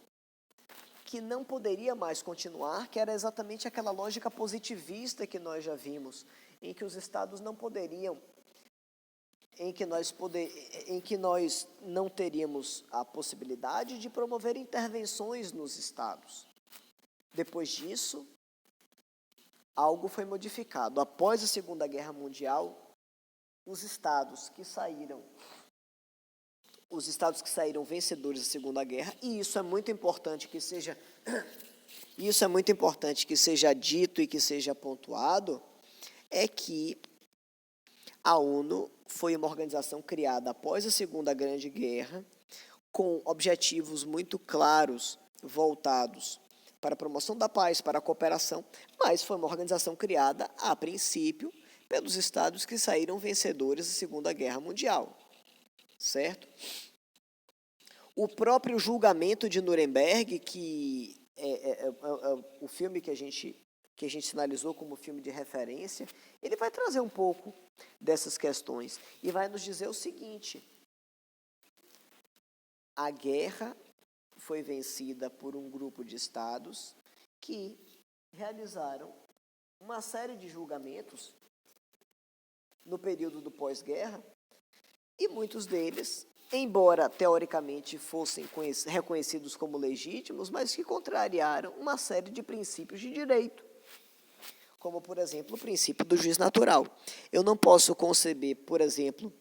S1: que não poderia mais continuar, que era exatamente aquela lógica positivista que nós já vimos, em que os estados não poderiam, em que nós não teríamos a possibilidade de promover intervenções nos estados. Depois disso, algo foi modificado. Após a Segunda Guerra Mundial, os estados que saíram vencedores da Segunda Guerra, e isso é muito importante que seja dito e que seja pontuado, é que a ONU foi uma organização criada após a Segunda Grande Guerra, com objetivos muito claros voltados para a promoção da paz, para a cooperação, mas foi uma organização criada, a princípio, pelos estados que saíram vencedores da Segunda Guerra Mundial. Certo? O próprio julgamento de Nuremberg, que é o filme que a gente sinalizou como filme de referência, ele vai trazer um pouco dessas questões e vai nos dizer o seguinte: a guerra foi vencida por um grupo de estados que realizaram uma série de julgamentos no período do pós-guerra, e muitos deles, embora teoricamente fossem reconhecidos como legítimos, mas que contrariaram uma série de princípios de direito, como, por exemplo, o princípio do juiz natural. Eu não posso conceber, por exemplo,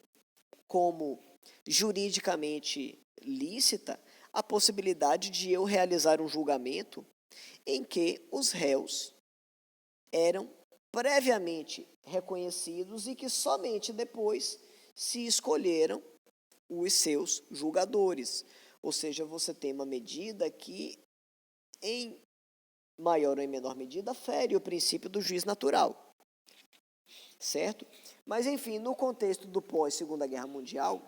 S1: como juridicamente lícita a possibilidade de eu realizar um julgamento em que os réus eram previamente reconhecidos e que somente depois se escolheram os seus julgadores. Ou seja, você tem uma medida que, em maior ou em menor medida, fere o princípio do juiz natural. Certo? Mas, enfim, no contexto do pós-Segunda Guerra Mundial,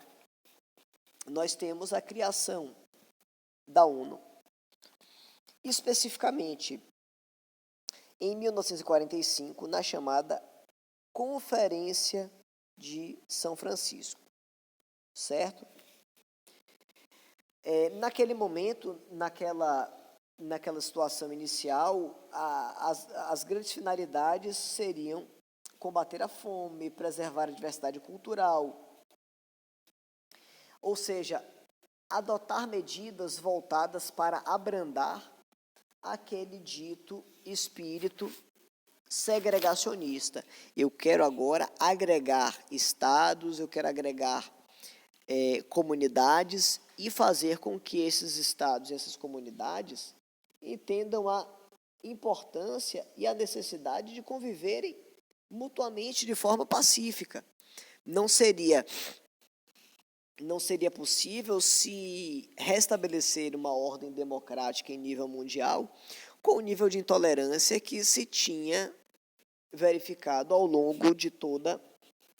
S1: nós temos a criação da ONU. Especificamente, em 1945, na chamada Conferência de São Francisco. Certo? Naquele momento, naquela situação inicial, as grandes finalidades seriam combater a fome, preservar a diversidade cultural, ou seja, adotar medidas voltadas para abrandar aquele dito espírito segregacionista. Eu quero agora agregar estados, eu quero agregar comunidades e fazer com que esses estados e essas comunidades entendam a importância e a necessidade de conviverem mutuamente de forma pacífica. Não seria possível se restabelecer uma ordem democrática em nível mundial com o nível de intolerância que se tinha verificado ao longo de toda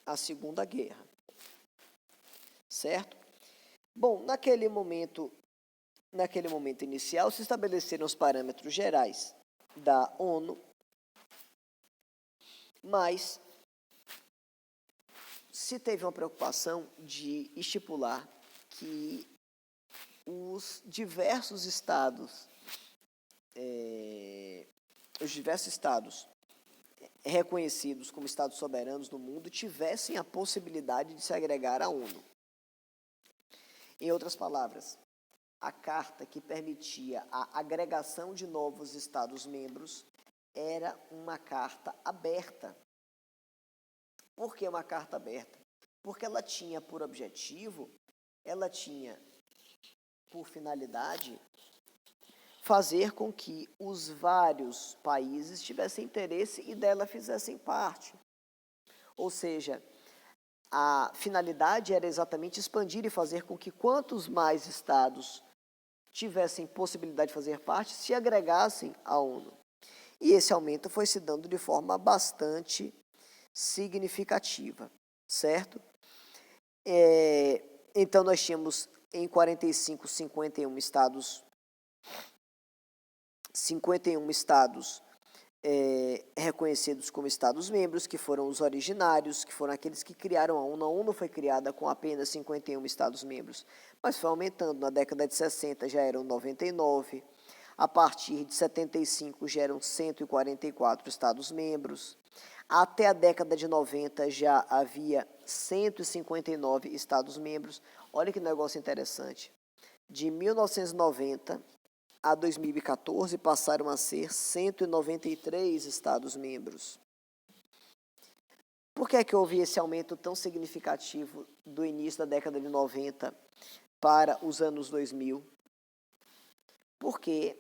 S1: a Segunda Guerra. Certo? Bom, naquele momento inicial, se estabeleceram os parâmetros gerais da ONU, mas se teve uma preocupação de estipular que os diversos estados reconhecidos como estados soberanos no mundo tivessem a possibilidade de se agregar à ONU. Em outras palavras, a carta que permitia a agregação de novos estados-membros era uma carta aberta. Por que uma carta aberta? Porque ela tinha por objetivo, ela tinha por finalidade fazer com que os vários países tivessem interesse e dela fizessem parte. Ou seja, a finalidade era exatamente expandir e fazer com que quantos mais estados tivessem possibilidade de fazer parte, se agregassem à ONU. E esse aumento foi se dando de forma bastante significativa, certo? Então, nós tínhamos em 45, 51 estados reconhecidos como Estados-membros, que foram os originários, que foram aqueles que criaram a ONU. A ONU foi criada com apenas 51 Estados-membros, mas foi aumentando. Na década de 60 já eram 99, a partir de 75 já eram 144 Estados-membros, até a década de 90 já havia 159 Estados-membros. Olha que negócio interessante. De 1990 a 2014, passaram a ser 193 Estados-membros. Por que é que houve esse aumento tão significativo do início da década de 90 para os anos 2000? Porque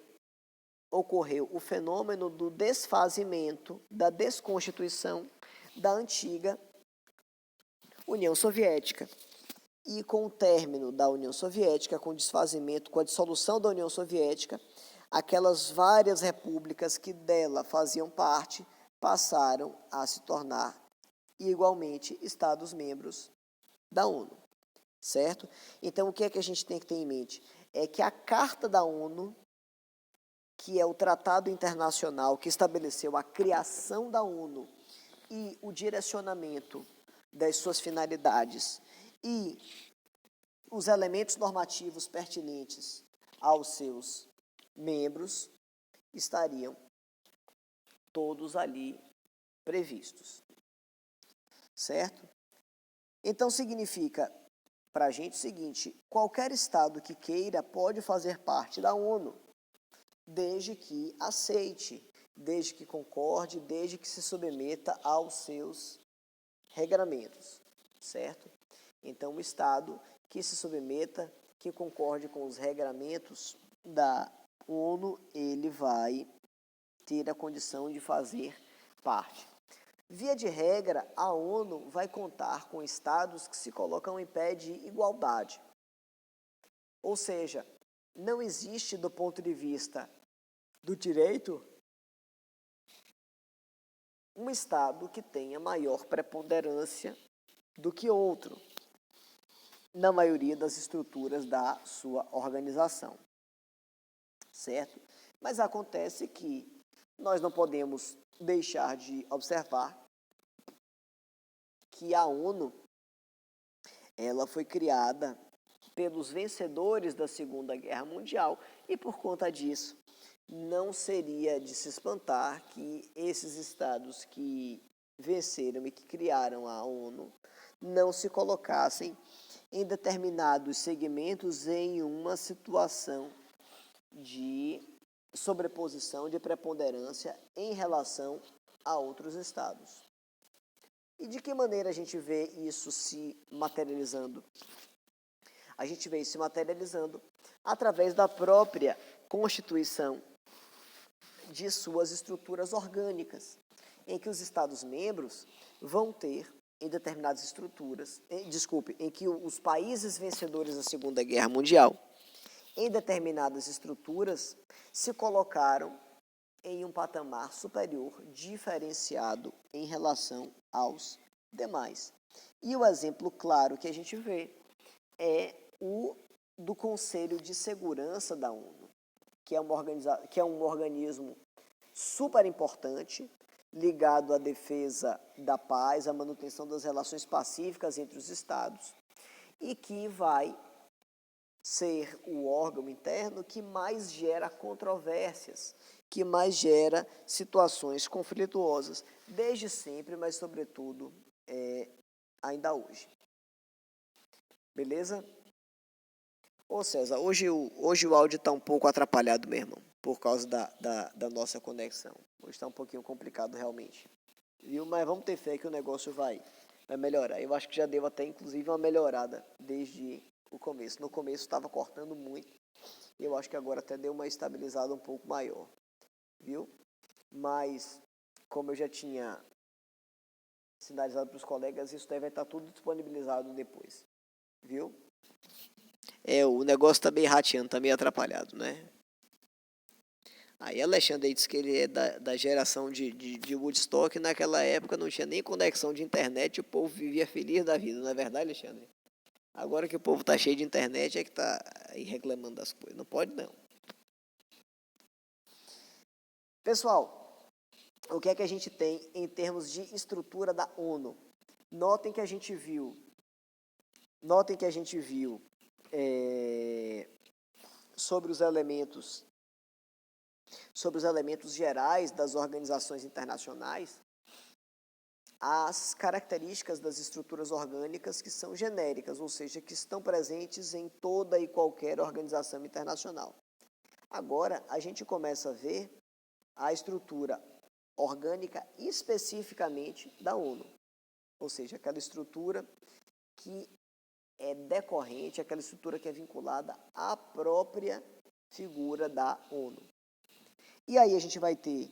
S1: ocorreu o fenômeno do desfazimento, da desconstituição da antiga União Soviética. E com o término da União Soviética, com o desfazimento, com a dissolução da União Soviética, aquelas várias repúblicas que dela faziam parte passaram a se tornar igualmente Estados-membros da ONU, certo? Então, o que é que a gente tem que ter em mente? É que a Carta da ONU, que é o tratado internacional que estabeleceu a criação da ONU e o direcionamento das suas finalidades e os elementos normativos pertinentes aos seus membros, estariam todos ali previstos, certo? Então, significa para a gente o seguinte: qualquer Estado que queira pode fazer parte da ONU, desde que aceite, desde que concorde, desde que se submeta aos seus regramentos, certo? Então, o Estado que se submeta, que concorde com os regramentos da ONU, ele vai ter a condição de fazer parte. Via de regra, a ONU vai contar com estados que se colocam em pé de igualdade. Ou seja, não existe, do ponto de vista do direito, um estado que tenha maior preponderância do que outro, na maioria das estruturas da sua organização, certo? Mas acontece que nós não podemos deixar de observar que a ONU, ela foi criada pelos vencedores da Segunda Guerra Mundial e, por conta disso, não seria de se espantar que esses estados que venceram e que criaram a ONU não se colocassem em determinados segmentos em uma situação de sobreposição, de preponderância em relação a outros estados. E de que maneira a gente vê isso se materializando? A gente vê isso se materializando através da própria Constituição, de suas estruturas orgânicas, em que os Estados-membros vão ter em determinadas estruturas, em que os países vencedores da Segunda Guerra Mundial, em determinadas estruturas, se colocaram em um patamar superior, diferenciado em relação aos demais. E o exemplo claro que a gente vê é o do Conselho de Segurança da ONU, que é um organismo super importante, ligado à defesa da paz, à manutenção das relações pacíficas entre os Estados, e que vai ser o órgão interno que mais gera controvérsias, que mais gera situações conflituosas, desde sempre, mas sobretudo ainda hoje. Beleza? Ô César, hoje o áudio está um pouco atrapalhado, meu irmão, por causa da nossa conexão. Hoje está um pouquinho complicado realmente. Viu? Mas vamos ter fé que o negócio vai melhorar. Eu acho que já deu até, inclusive, uma melhorada desde o começo. No começo estava cortando muito Eu acho que agora até deu uma estabilizada um pouco maior, viu? Mas, como eu já tinha sinalizado para os colegas, isso daí vai estar tudo disponibilizado depois, viu? O negócio tá meio rateando, tá meio atrapalhado, né? Aí Alexandre aí disse que ele é da geração de Woodstock, e naquela época não tinha nem conexão de internet, e o povo vivia feliz da vida, não é verdade, Alexandre? Agora que o povo tá cheio de internet é que tá aí reclamando das coisas, não pode não. Pessoal, o que é que a gente tem em termos de estrutura da ONU? Notem que a gente viu sobre os elementos gerais das organizações internacionais, as características das estruturas orgânicas que são genéricas, ou seja, que estão presentes em toda e qualquer organização internacional. Agora, a gente começa a ver a estrutura orgânica especificamente da ONU, ou seja, aquela estrutura que é decorrente, aquela estrutura que é vinculada à própria figura da ONU. E aí a gente vai ter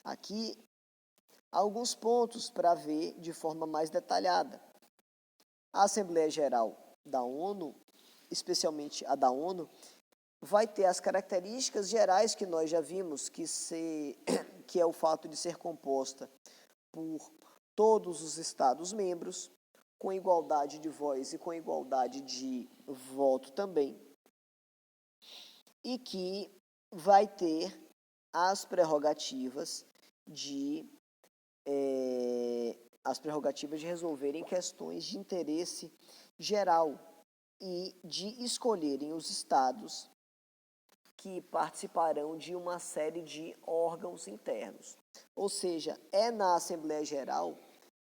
S1: aqui alguns pontos para ver de forma mais detalhada. A Assembleia Geral da ONU, especialmente a da ONU, vai ter as características gerais que nós já vimos, que é o fato de ser composta por todos os Estados-membros, com igualdade de voz e com igualdade de voto também, e que vai ter as prerrogativas de resolverem questões de interesse geral e de escolherem os estados que participarão de uma série de órgãos internos. Ou seja, é na Assembleia Geral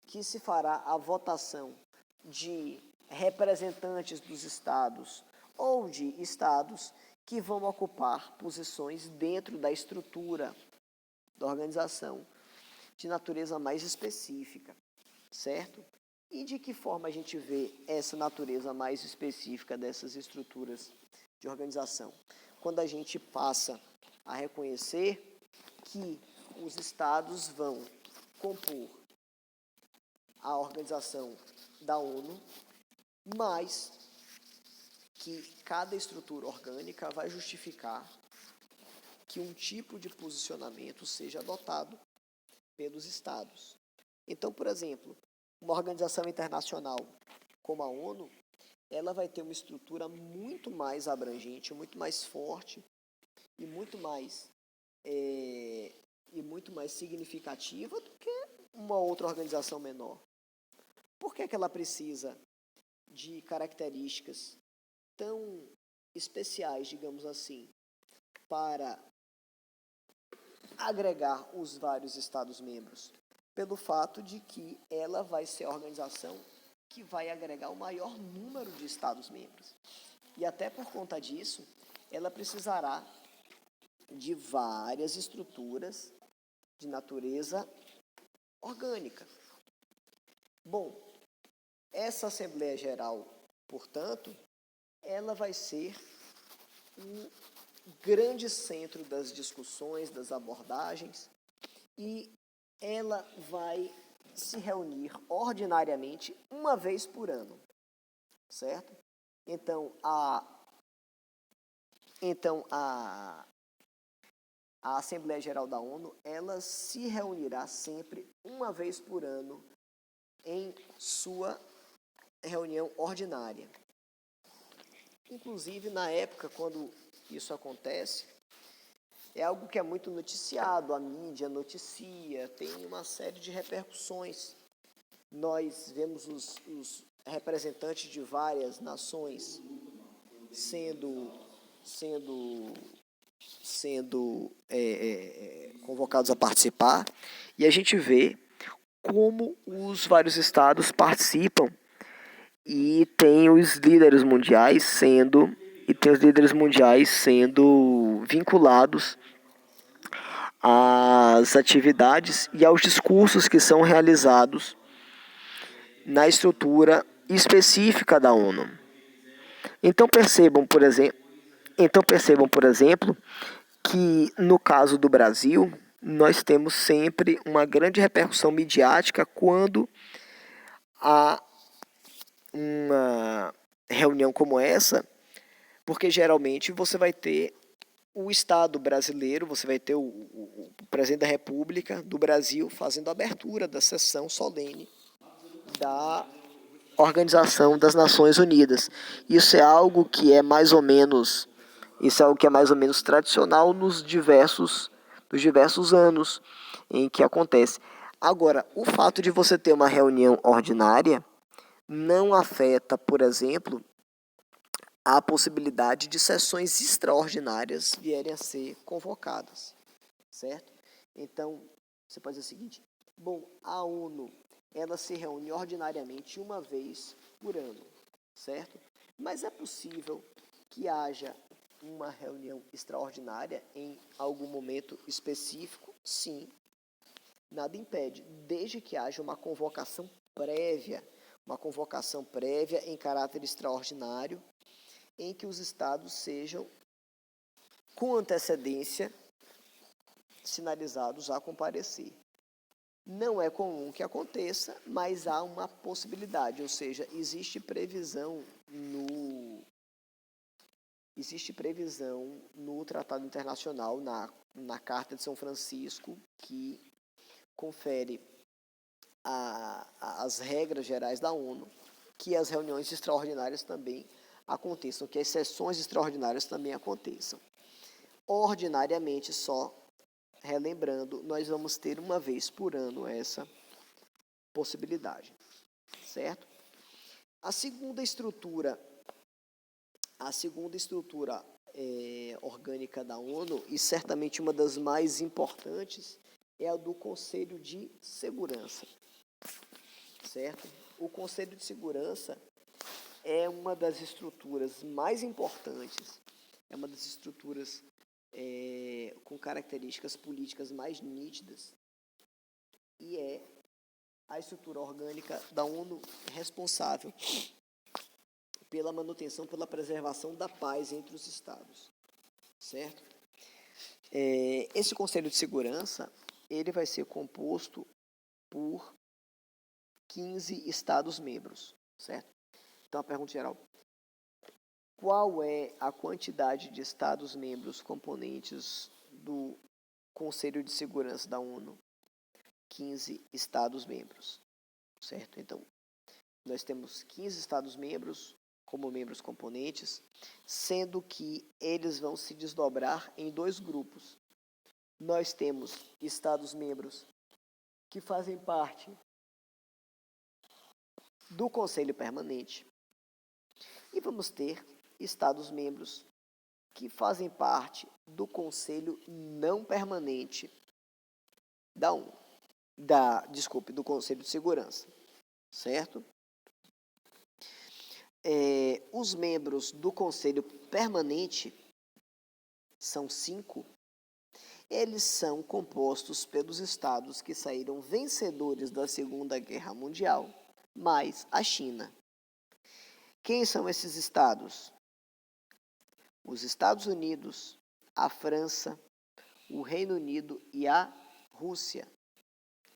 S1: que se fará a votação de representantes dos estados ou de estados que vão ocupar posições dentro da estrutura da organização de natureza mais específica, certo? E de que forma a gente vê essa natureza mais específica dessas estruturas de organização? Quando a gente passa a reconhecer que os estados vão compor a organização da ONU, mas que cada estrutura orgânica vai justificar que um tipo de posicionamento seja adotado pelos estados. Então, por exemplo, uma organização internacional como a ONU, ela vai ter uma estrutura muito mais abrangente, muito mais forte e muito mais significativa do que uma outra organização menor. Por que ela precisa de características tão especiais, digamos assim, para agregar os vários Estados-membros? Pelo fato de que ela vai ser a organização que vai agregar o maior número de Estados-membros. E até por conta disso, ela precisará de várias estruturas de natureza orgânica. Bom, essa Assembleia Geral, portanto, ela vai ser um grande centro das discussões, das abordagens, e ela vai se reunir ordinariamente uma vez por ano, certo? Então, a Assembleia Geral da ONU, ela se reunirá sempre uma vez por ano em sua reunião ordinária. Inclusive, na época, quando isso acontece, é algo que é muito noticiado, a mídia noticia, tem uma série de repercussões. Nós vemos os representantes de várias nações sendo convocados a participar, e a gente vê como os vários estados participam e tem os líderes mundiais sendo vinculados às atividades e aos discursos que são realizados na estrutura específica da ONU. Então percebam, por exemplo, Então percebam, por exemplo, que no caso do Brasil, nós temos sempre uma grande repercussão midiática quando há uma reunião como essa, porque geralmente você vai ter o Estado brasileiro, você vai ter o presidente da República do Brasil fazendo a abertura da sessão solene da Organização das Nações Unidas. Isso é algo que é mais ou menos, tradicional nos diversos anos em que acontece. Agora, o fato de você ter uma reunião ordinária não afeta, por exemplo, a possibilidade de sessões extraordinárias vierem a ser convocadas, certo? Então, você pode dizer o seguinte: bom, a ONU, ela se reúne ordinariamente uma vez por ano, certo? Mas é possível que haja uma reunião extraordinária em algum momento específico? Sim, nada impede, desde que haja uma convocação prévia em caráter extraordinário, em que os estados sejam, com antecedência, sinalizados a comparecer. Não é comum que aconteça, mas há uma possibilidade, ou seja, existe previsão no Tratado Internacional, na Carta de São Francisco, que confere as regras gerais da ONU, que as reuniões extraordinárias também aconteçam, que as sessões extraordinárias também aconteçam. Ordinariamente, só relembrando, nós vamos ter uma vez por ano essa possibilidade, certo? A segunda estrutura orgânica da ONU, e certamente uma das mais importantes, é a do Conselho de Segurança, certo? O Conselho de Segurança é uma das estruturas mais importantes, é uma das estruturas com características políticas mais nítidas, e é a estrutura orgânica da ONU responsável pela manutenção, pela preservação da paz entre os estados, certo? Esse Conselho de Segurança, ele vai ser composto por 15 estados-membros, certo? Então, a pergunta geral: qual é a quantidade de estados-membros componentes do Conselho de Segurança da ONU? 15 estados-membros, certo? Então, nós temos 15 estados-membros como membros componentes, sendo que eles vão se desdobrar em dois grupos. Nós temos estados-membros que fazem parte do Conselho Permanente e vamos ter estados-membros que fazem parte do Conselho Não Permanente da ONU, do Conselho de Segurança, certo? Os membros do Conselho Permanente são 5. Eles são compostos pelos estados que saíram vencedores da Segunda Guerra Mundial, mais a China. Quem são esses estados? Os Estados Unidos, a França, o Reino Unido e a Rússia,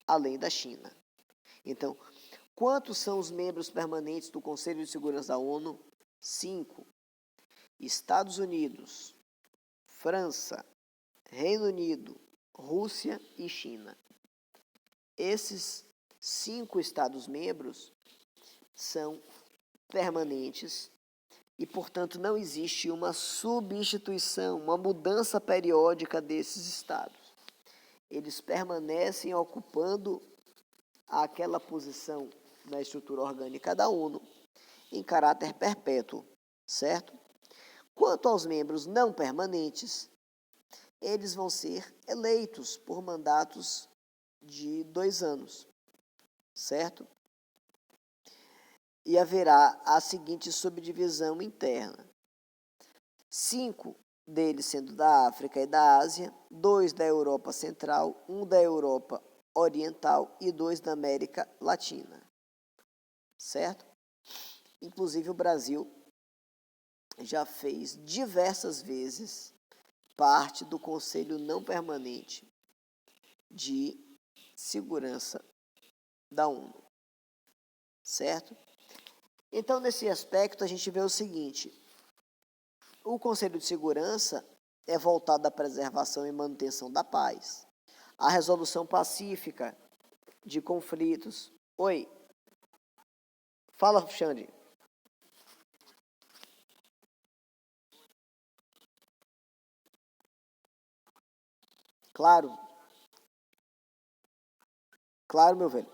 S1: além da China. Então, quantos são os membros permanentes do Conselho de Segurança da ONU? 5. Estados Unidos, França, Reino Unido, Rússia e China. Esses 5 estados-membros são permanentes e, portanto, não existe uma substituição, uma mudança periódica desses estados. Eles permanecem ocupando aquela posição na estrutura orgânica da ONU em caráter perpétuo, certo? Quanto aos membros não permanentes, eles vão ser eleitos por mandatos de 2 anos, certo? E haverá a seguinte subdivisão interna: 5 deles sendo da África e da Ásia, 2 da Europa Central, 1 da Europa Oriental e 2 da América Latina, certo? Inclusive o Brasil já fez diversas vezes parte do Conselho Não Permanente de Segurança da ONU, certo? Então, nesse aspecto, a gente vê o seguinte: o Conselho de Segurança é voltado à preservação e manutenção da paz, à resolução pacífica de conflitos. Oi, fala, Xande. Claro, claro, meu velho,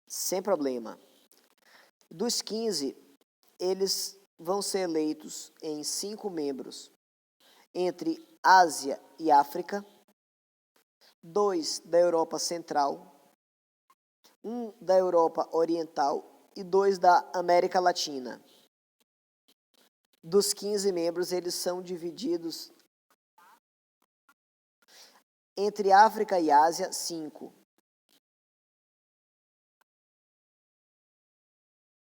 S1: sem problema. Dos 15, eles vão ser eleitos em 5 membros, entre Ásia e África, 2 da Europa Central, 1 da Europa Oriental e 2 da América Latina. Dos 15 membros, eles são divididos entre África e Ásia, 5.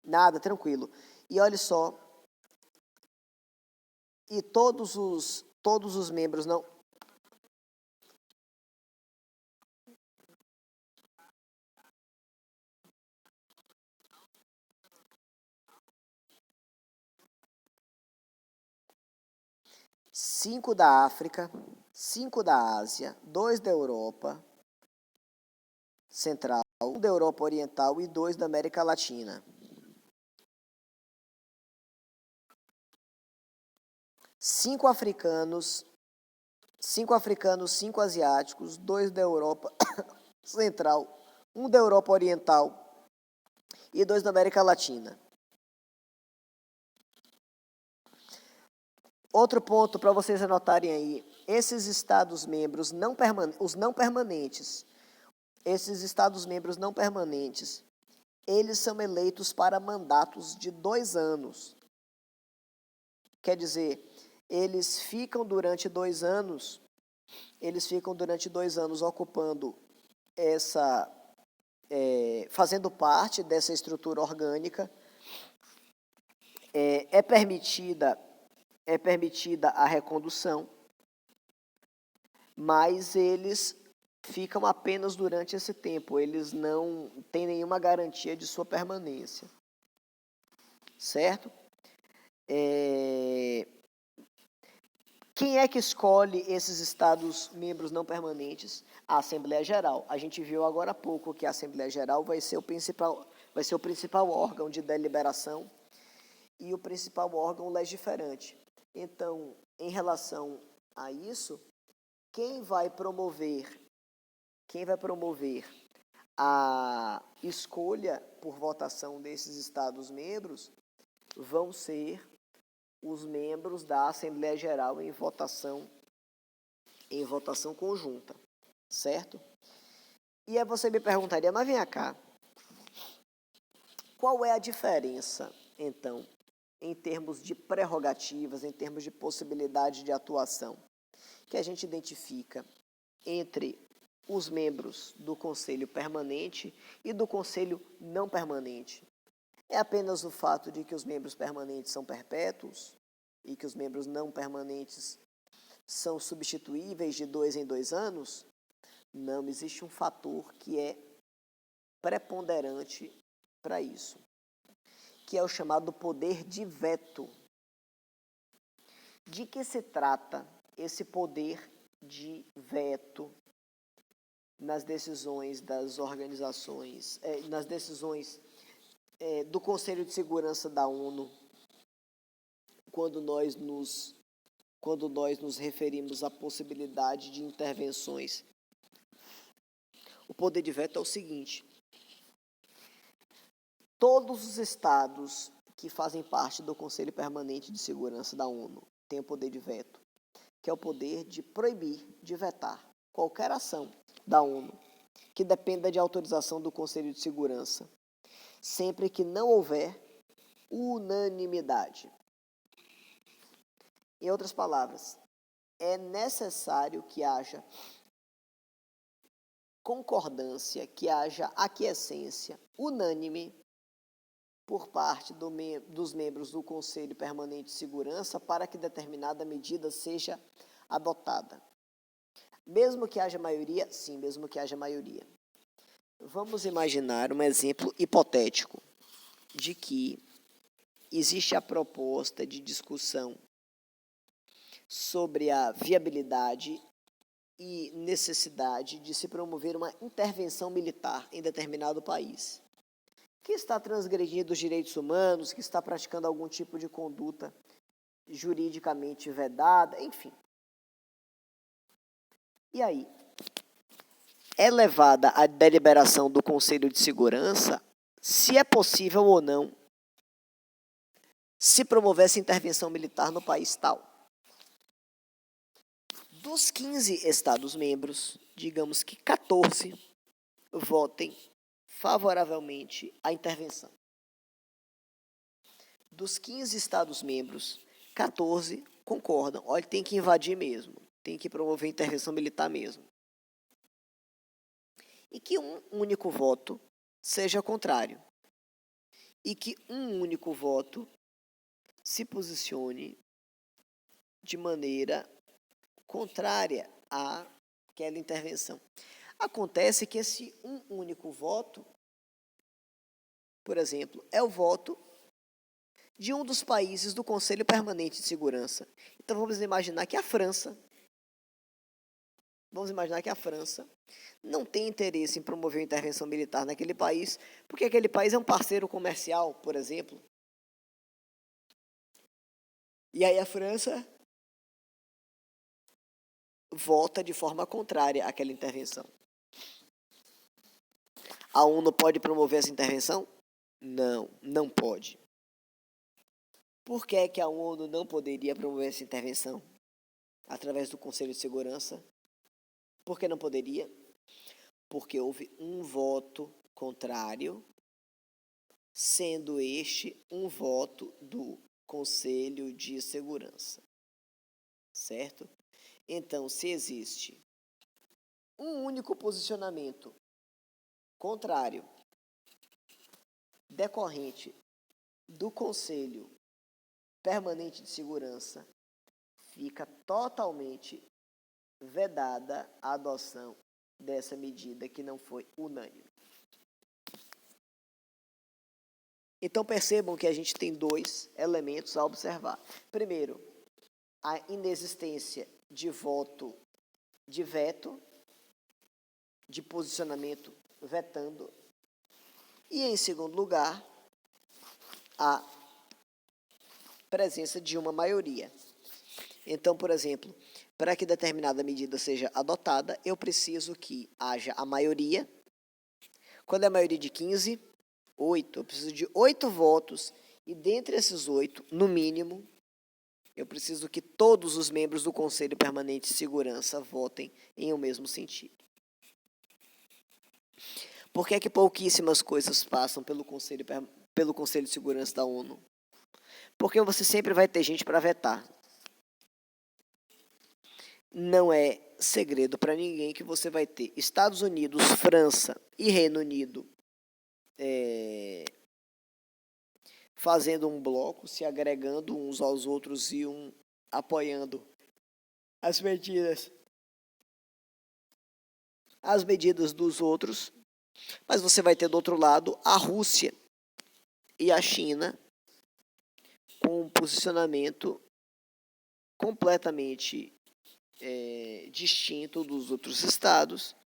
S1: Nada, tranquilo. E olha só, e todos os membros não. Cinco da África, 5 da Ásia, 2 da Europa Central, 1 da Europa Oriental e 2 da América Latina. 5 africanos, 5 asiáticos, 2 da Europa Central, 1 da Europa Oriental e 2 da América Latina. Outro ponto para vocês anotarem aí, esses Estados-membros os não permanentes, esses Estados-membros não permanentes, eles são eleitos para mandatos de 2 anos. Quer dizer, eles ficam durante 2 anos ocupando fazendo parte dessa estrutura orgânica. É permitida a recondução, mas eles ficam apenas durante esse tempo, eles não têm nenhuma garantia de sua permanência, certo? Quem é que escolhe esses Estados-membros não permanentes? A Assembleia Geral. A gente viu agora há pouco que a Assembleia Geral vai ser o principal órgão de deliberação e o principal órgão legiferante. Então, em relação a isso, quem vai promover a escolha por votação desses Estados-membros vão ser os membros da Assembleia Geral em votação conjunta, certo? E aí você me perguntaria, mas vem cá, qual é a diferença, então, em termos de prerrogativas, em termos de possibilidade de atuação, que a gente identifica entre os membros do Conselho Permanente e do Conselho Não Permanente? É apenas o fato de que os membros permanentes são perpétuos e que os membros não permanentes são substituíveis de 2 em 2 anos? Não, existe um fator que é preponderante para isso, que é o chamado poder de veto. De que se trata esse poder de veto nas decisões das organizações, nas decisões do Conselho de Segurança da ONU, quando nós nos referimos à possibilidade de intervenções? O poder de veto é o seguinte: todos os estados que fazem parte do Conselho Permanente de Segurança da ONU têm o poder de veto, que é o poder de proibir, de vetar qualquer ação da ONU que dependa de autorização do Conselho de Segurança, sempre que não houver unanimidade. Em outras palavras, é necessário que haja concordância, que haja aquiescência unânime por parte dos membros do Conselho Permanente de Segurança para que determinada medida seja adotada. Mesmo que haja maioria? Sim, mesmo que haja maioria. Vamos imaginar um exemplo hipotético de que existe a proposta de discussão sobre a viabilidade e necessidade de se promover uma intervenção militar em determinado país, que está transgredindo os direitos humanos, que está praticando algum tipo de conduta juridicamente vedada, enfim. E aí, é levada à deliberação do Conselho de Segurança se é possível ou não se promover essa intervenção militar no país tal. Dos 15 Estados-membros, digamos que 14 votem favoravelmente à intervenção. Dos 15 Estados-membros, 14 concordam. Olha, tem que invadir mesmo, tem que promover intervenção militar mesmo. E que um único voto seja contrário. E que um único voto se posicione de maneira contrária àquela intervenção. Acontece que esse um único voto, por exemplo, é o voto de um dos países do Conselho Permanente de Segurança. Então, vamos imaginar que a França não tem interesse em promover uma intervenção militar naquele país, porque aquele país é um parceiro comercial, por exemplo. E aí a França vota de forma contrária àquela intervenção. A ONU pode promover essa intervenção? Não, não pode. Por que é que a ONU não poderia promover essa intervenção? Através do Conselho de Segurança? Por que não poderia? Porque houve um voto contrário, sendo este um voto do Conselho de Segurança. Certo? Então, se existe um único posicionamento contrário decorrente do Conselho Permanente de Segurança, fica totalmente vedada a adoção dessa medida que não foi unânime. Então percebam que a gente tem dois elementos a observar. Primeiro, a inexistência de voto de veto, de posicionamento vetando. E, em segundo lugar, a presença de uma maioria. Então, por exemplo, para que determinada medida seja adotada, eu preciso que haja a maioria. Quando é a maioria de 15, 8. Eu preciso de 8 votos, e dentre esses 8, no mínimo, eu preciso que todos os membros do Conselho Permanente de Segurança votem em o mesmo sentido. Por que é que pouquíssimas coisas passam pelo Conselho de Segurança da ONU? Porque você sempre vai ter gente para vetar. Não é segredo para ninguém que você vai ter Estados Unidos, França e Reino Unido fazendo um bloco, se agregando uns aos outros e apoiando as medidas dos outros. Mas você vai ter do outro lado a Rússia e a China com um posicionamento completamente distinto dos outros estados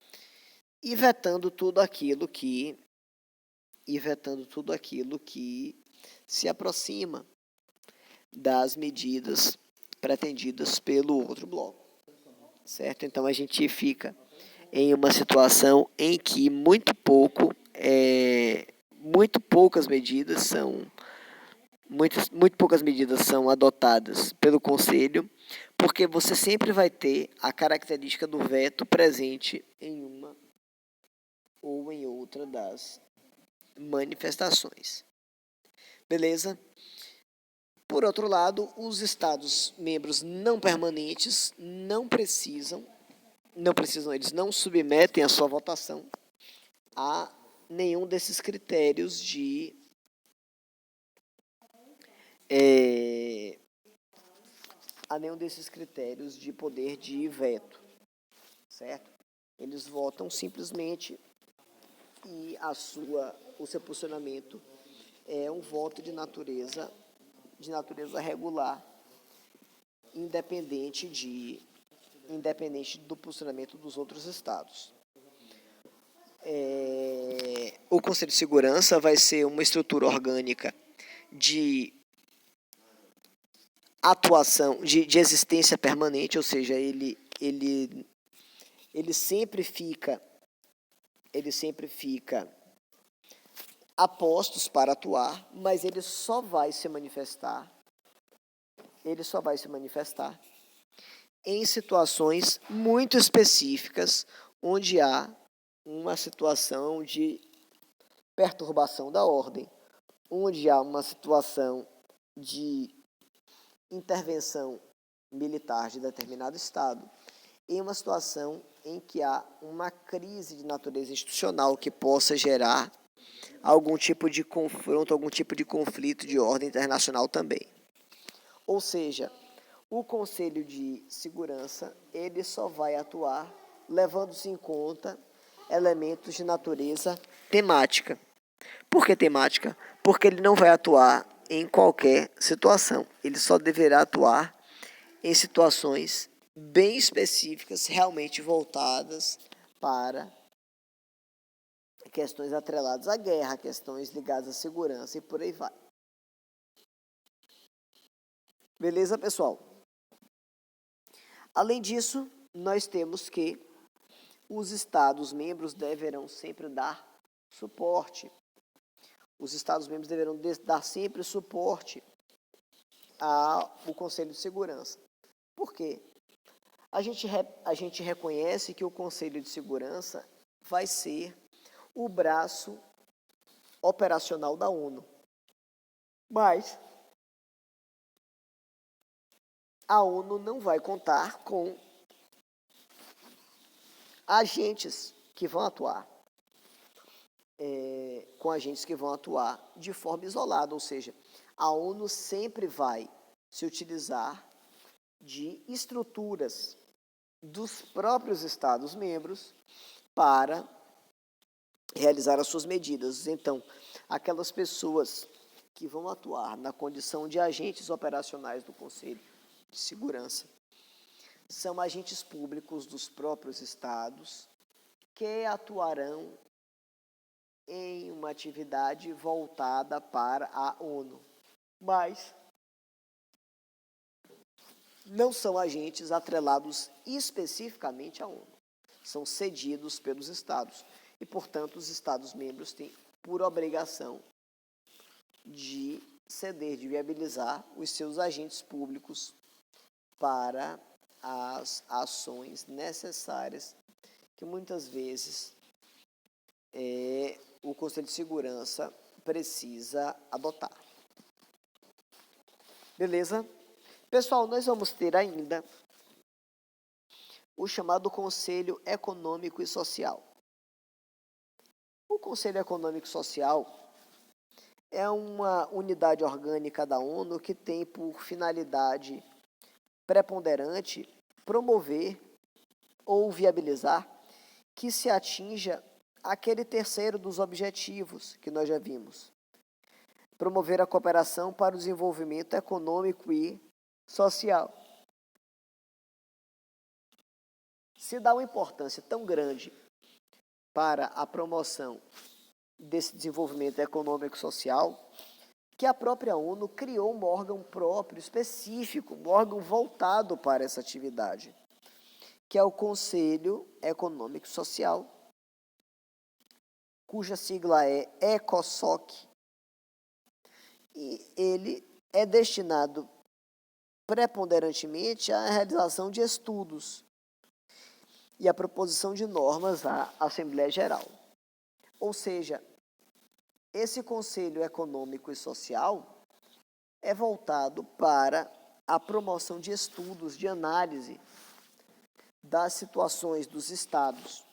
S1: e vetando tudo aquilo que se aproxima das medidas pretendidas pelo outro bloco, certo? Então a gente fica em uma situação em que muito poucas medidas são adotadas pelo Conselho, porque você sempre vai ter a característica do veto presente em uma ou em outra das manifestações. Beleza? Por outro lado, os Estados membros não permanentes eles não submetem a sua votação a nenhum desses critérios de a nenhum desses critérios de poder de veto, certo? Eles votam simplesmente e o seu posicionamento é um voto de natureza regular, independente do posicionamento dos outros estados. O Conselho de Segurança vai ser uma estrutura orgânica de atuação, de existência permanente, ou seja, ele sempre fica a postos para atuar, mas ele só vai se manifestar em situações muito específicas, onde há uma situação de perturbação da ordem, onde há uma situação de intervenção militar de determinado estado, em uma situação em que há uma crise de natureza institucional que possa gerar algum tipo de confronto, algum tipo de conflito de ordem internacional também. Ou seja, o Conselho de Segurança, ele só vai atuar levando-se em conta elementos de natureza temática. Por que temática? Porque ele não vai atuar em qualquer situação. Ele só deverá atuar em situações bem específicas, realmente voltadas para questões atreladas à guerra, questões ligadas à segurança e por aí vai. Beleza, pessoal? Além disso, nós temos que os Estados-membros deverão sempre dar suporte. Os Estados-membros deverão dar sempre suporte ao Conselho de Segurança. Por quê? A gente reconhece que o Conselho de Segurança vai ser o braço operacional da ONU. Mas a ONU não vai contar com agentes que vão atuar. De forma isolada, ou seja, a ONU sempre vai se utilizar de estruturas dos próprios Estados-membros para realizar as suas medidas. Então, aquelas pessoas que vão atuar na condição de agentes operacionais do Conselho de Segurança são agentes públicos dos próprios Estados que atuarão em uma atividade voltada para a ONU, mas não são agentes atrelados especificamente à ONU. São cedidos pelos Estados e, portanto, os Estados-membros têm por obrigação de ceder, de viabilizar os seus agentes públicos para as ações necessárias que muitas vezes o Conselho de Segurança precisa adotar. Beleza? Pessoal, nós vamos ter ainda o chamado Conselho Econômico e Social. O Conselho Econômico e Social é uma unidade orgânica da ONU que tem por finalidade preponderante promover ou viabilizar que se atinja aquele terceiro dos objetivos que nós já vimos. Promover a cooperação para o desenvolvimento econômico e social. Se dá uma importância tão grande para a promoção desse desenvolvimento econômico e social, que a própria ONU criou um órgão próprio, específico, um órgão voltado para essa atividade, que é o Conselho Econômico e Social, cuja sigla é ECOSOC, e ele é destinado preponderantemente à realização de estudos e à proposição de normas à Assembleia Geral. Ou seja, esse Conselho Econômico e Social é voltado para a promoção de estudos, de análise das situações dos estados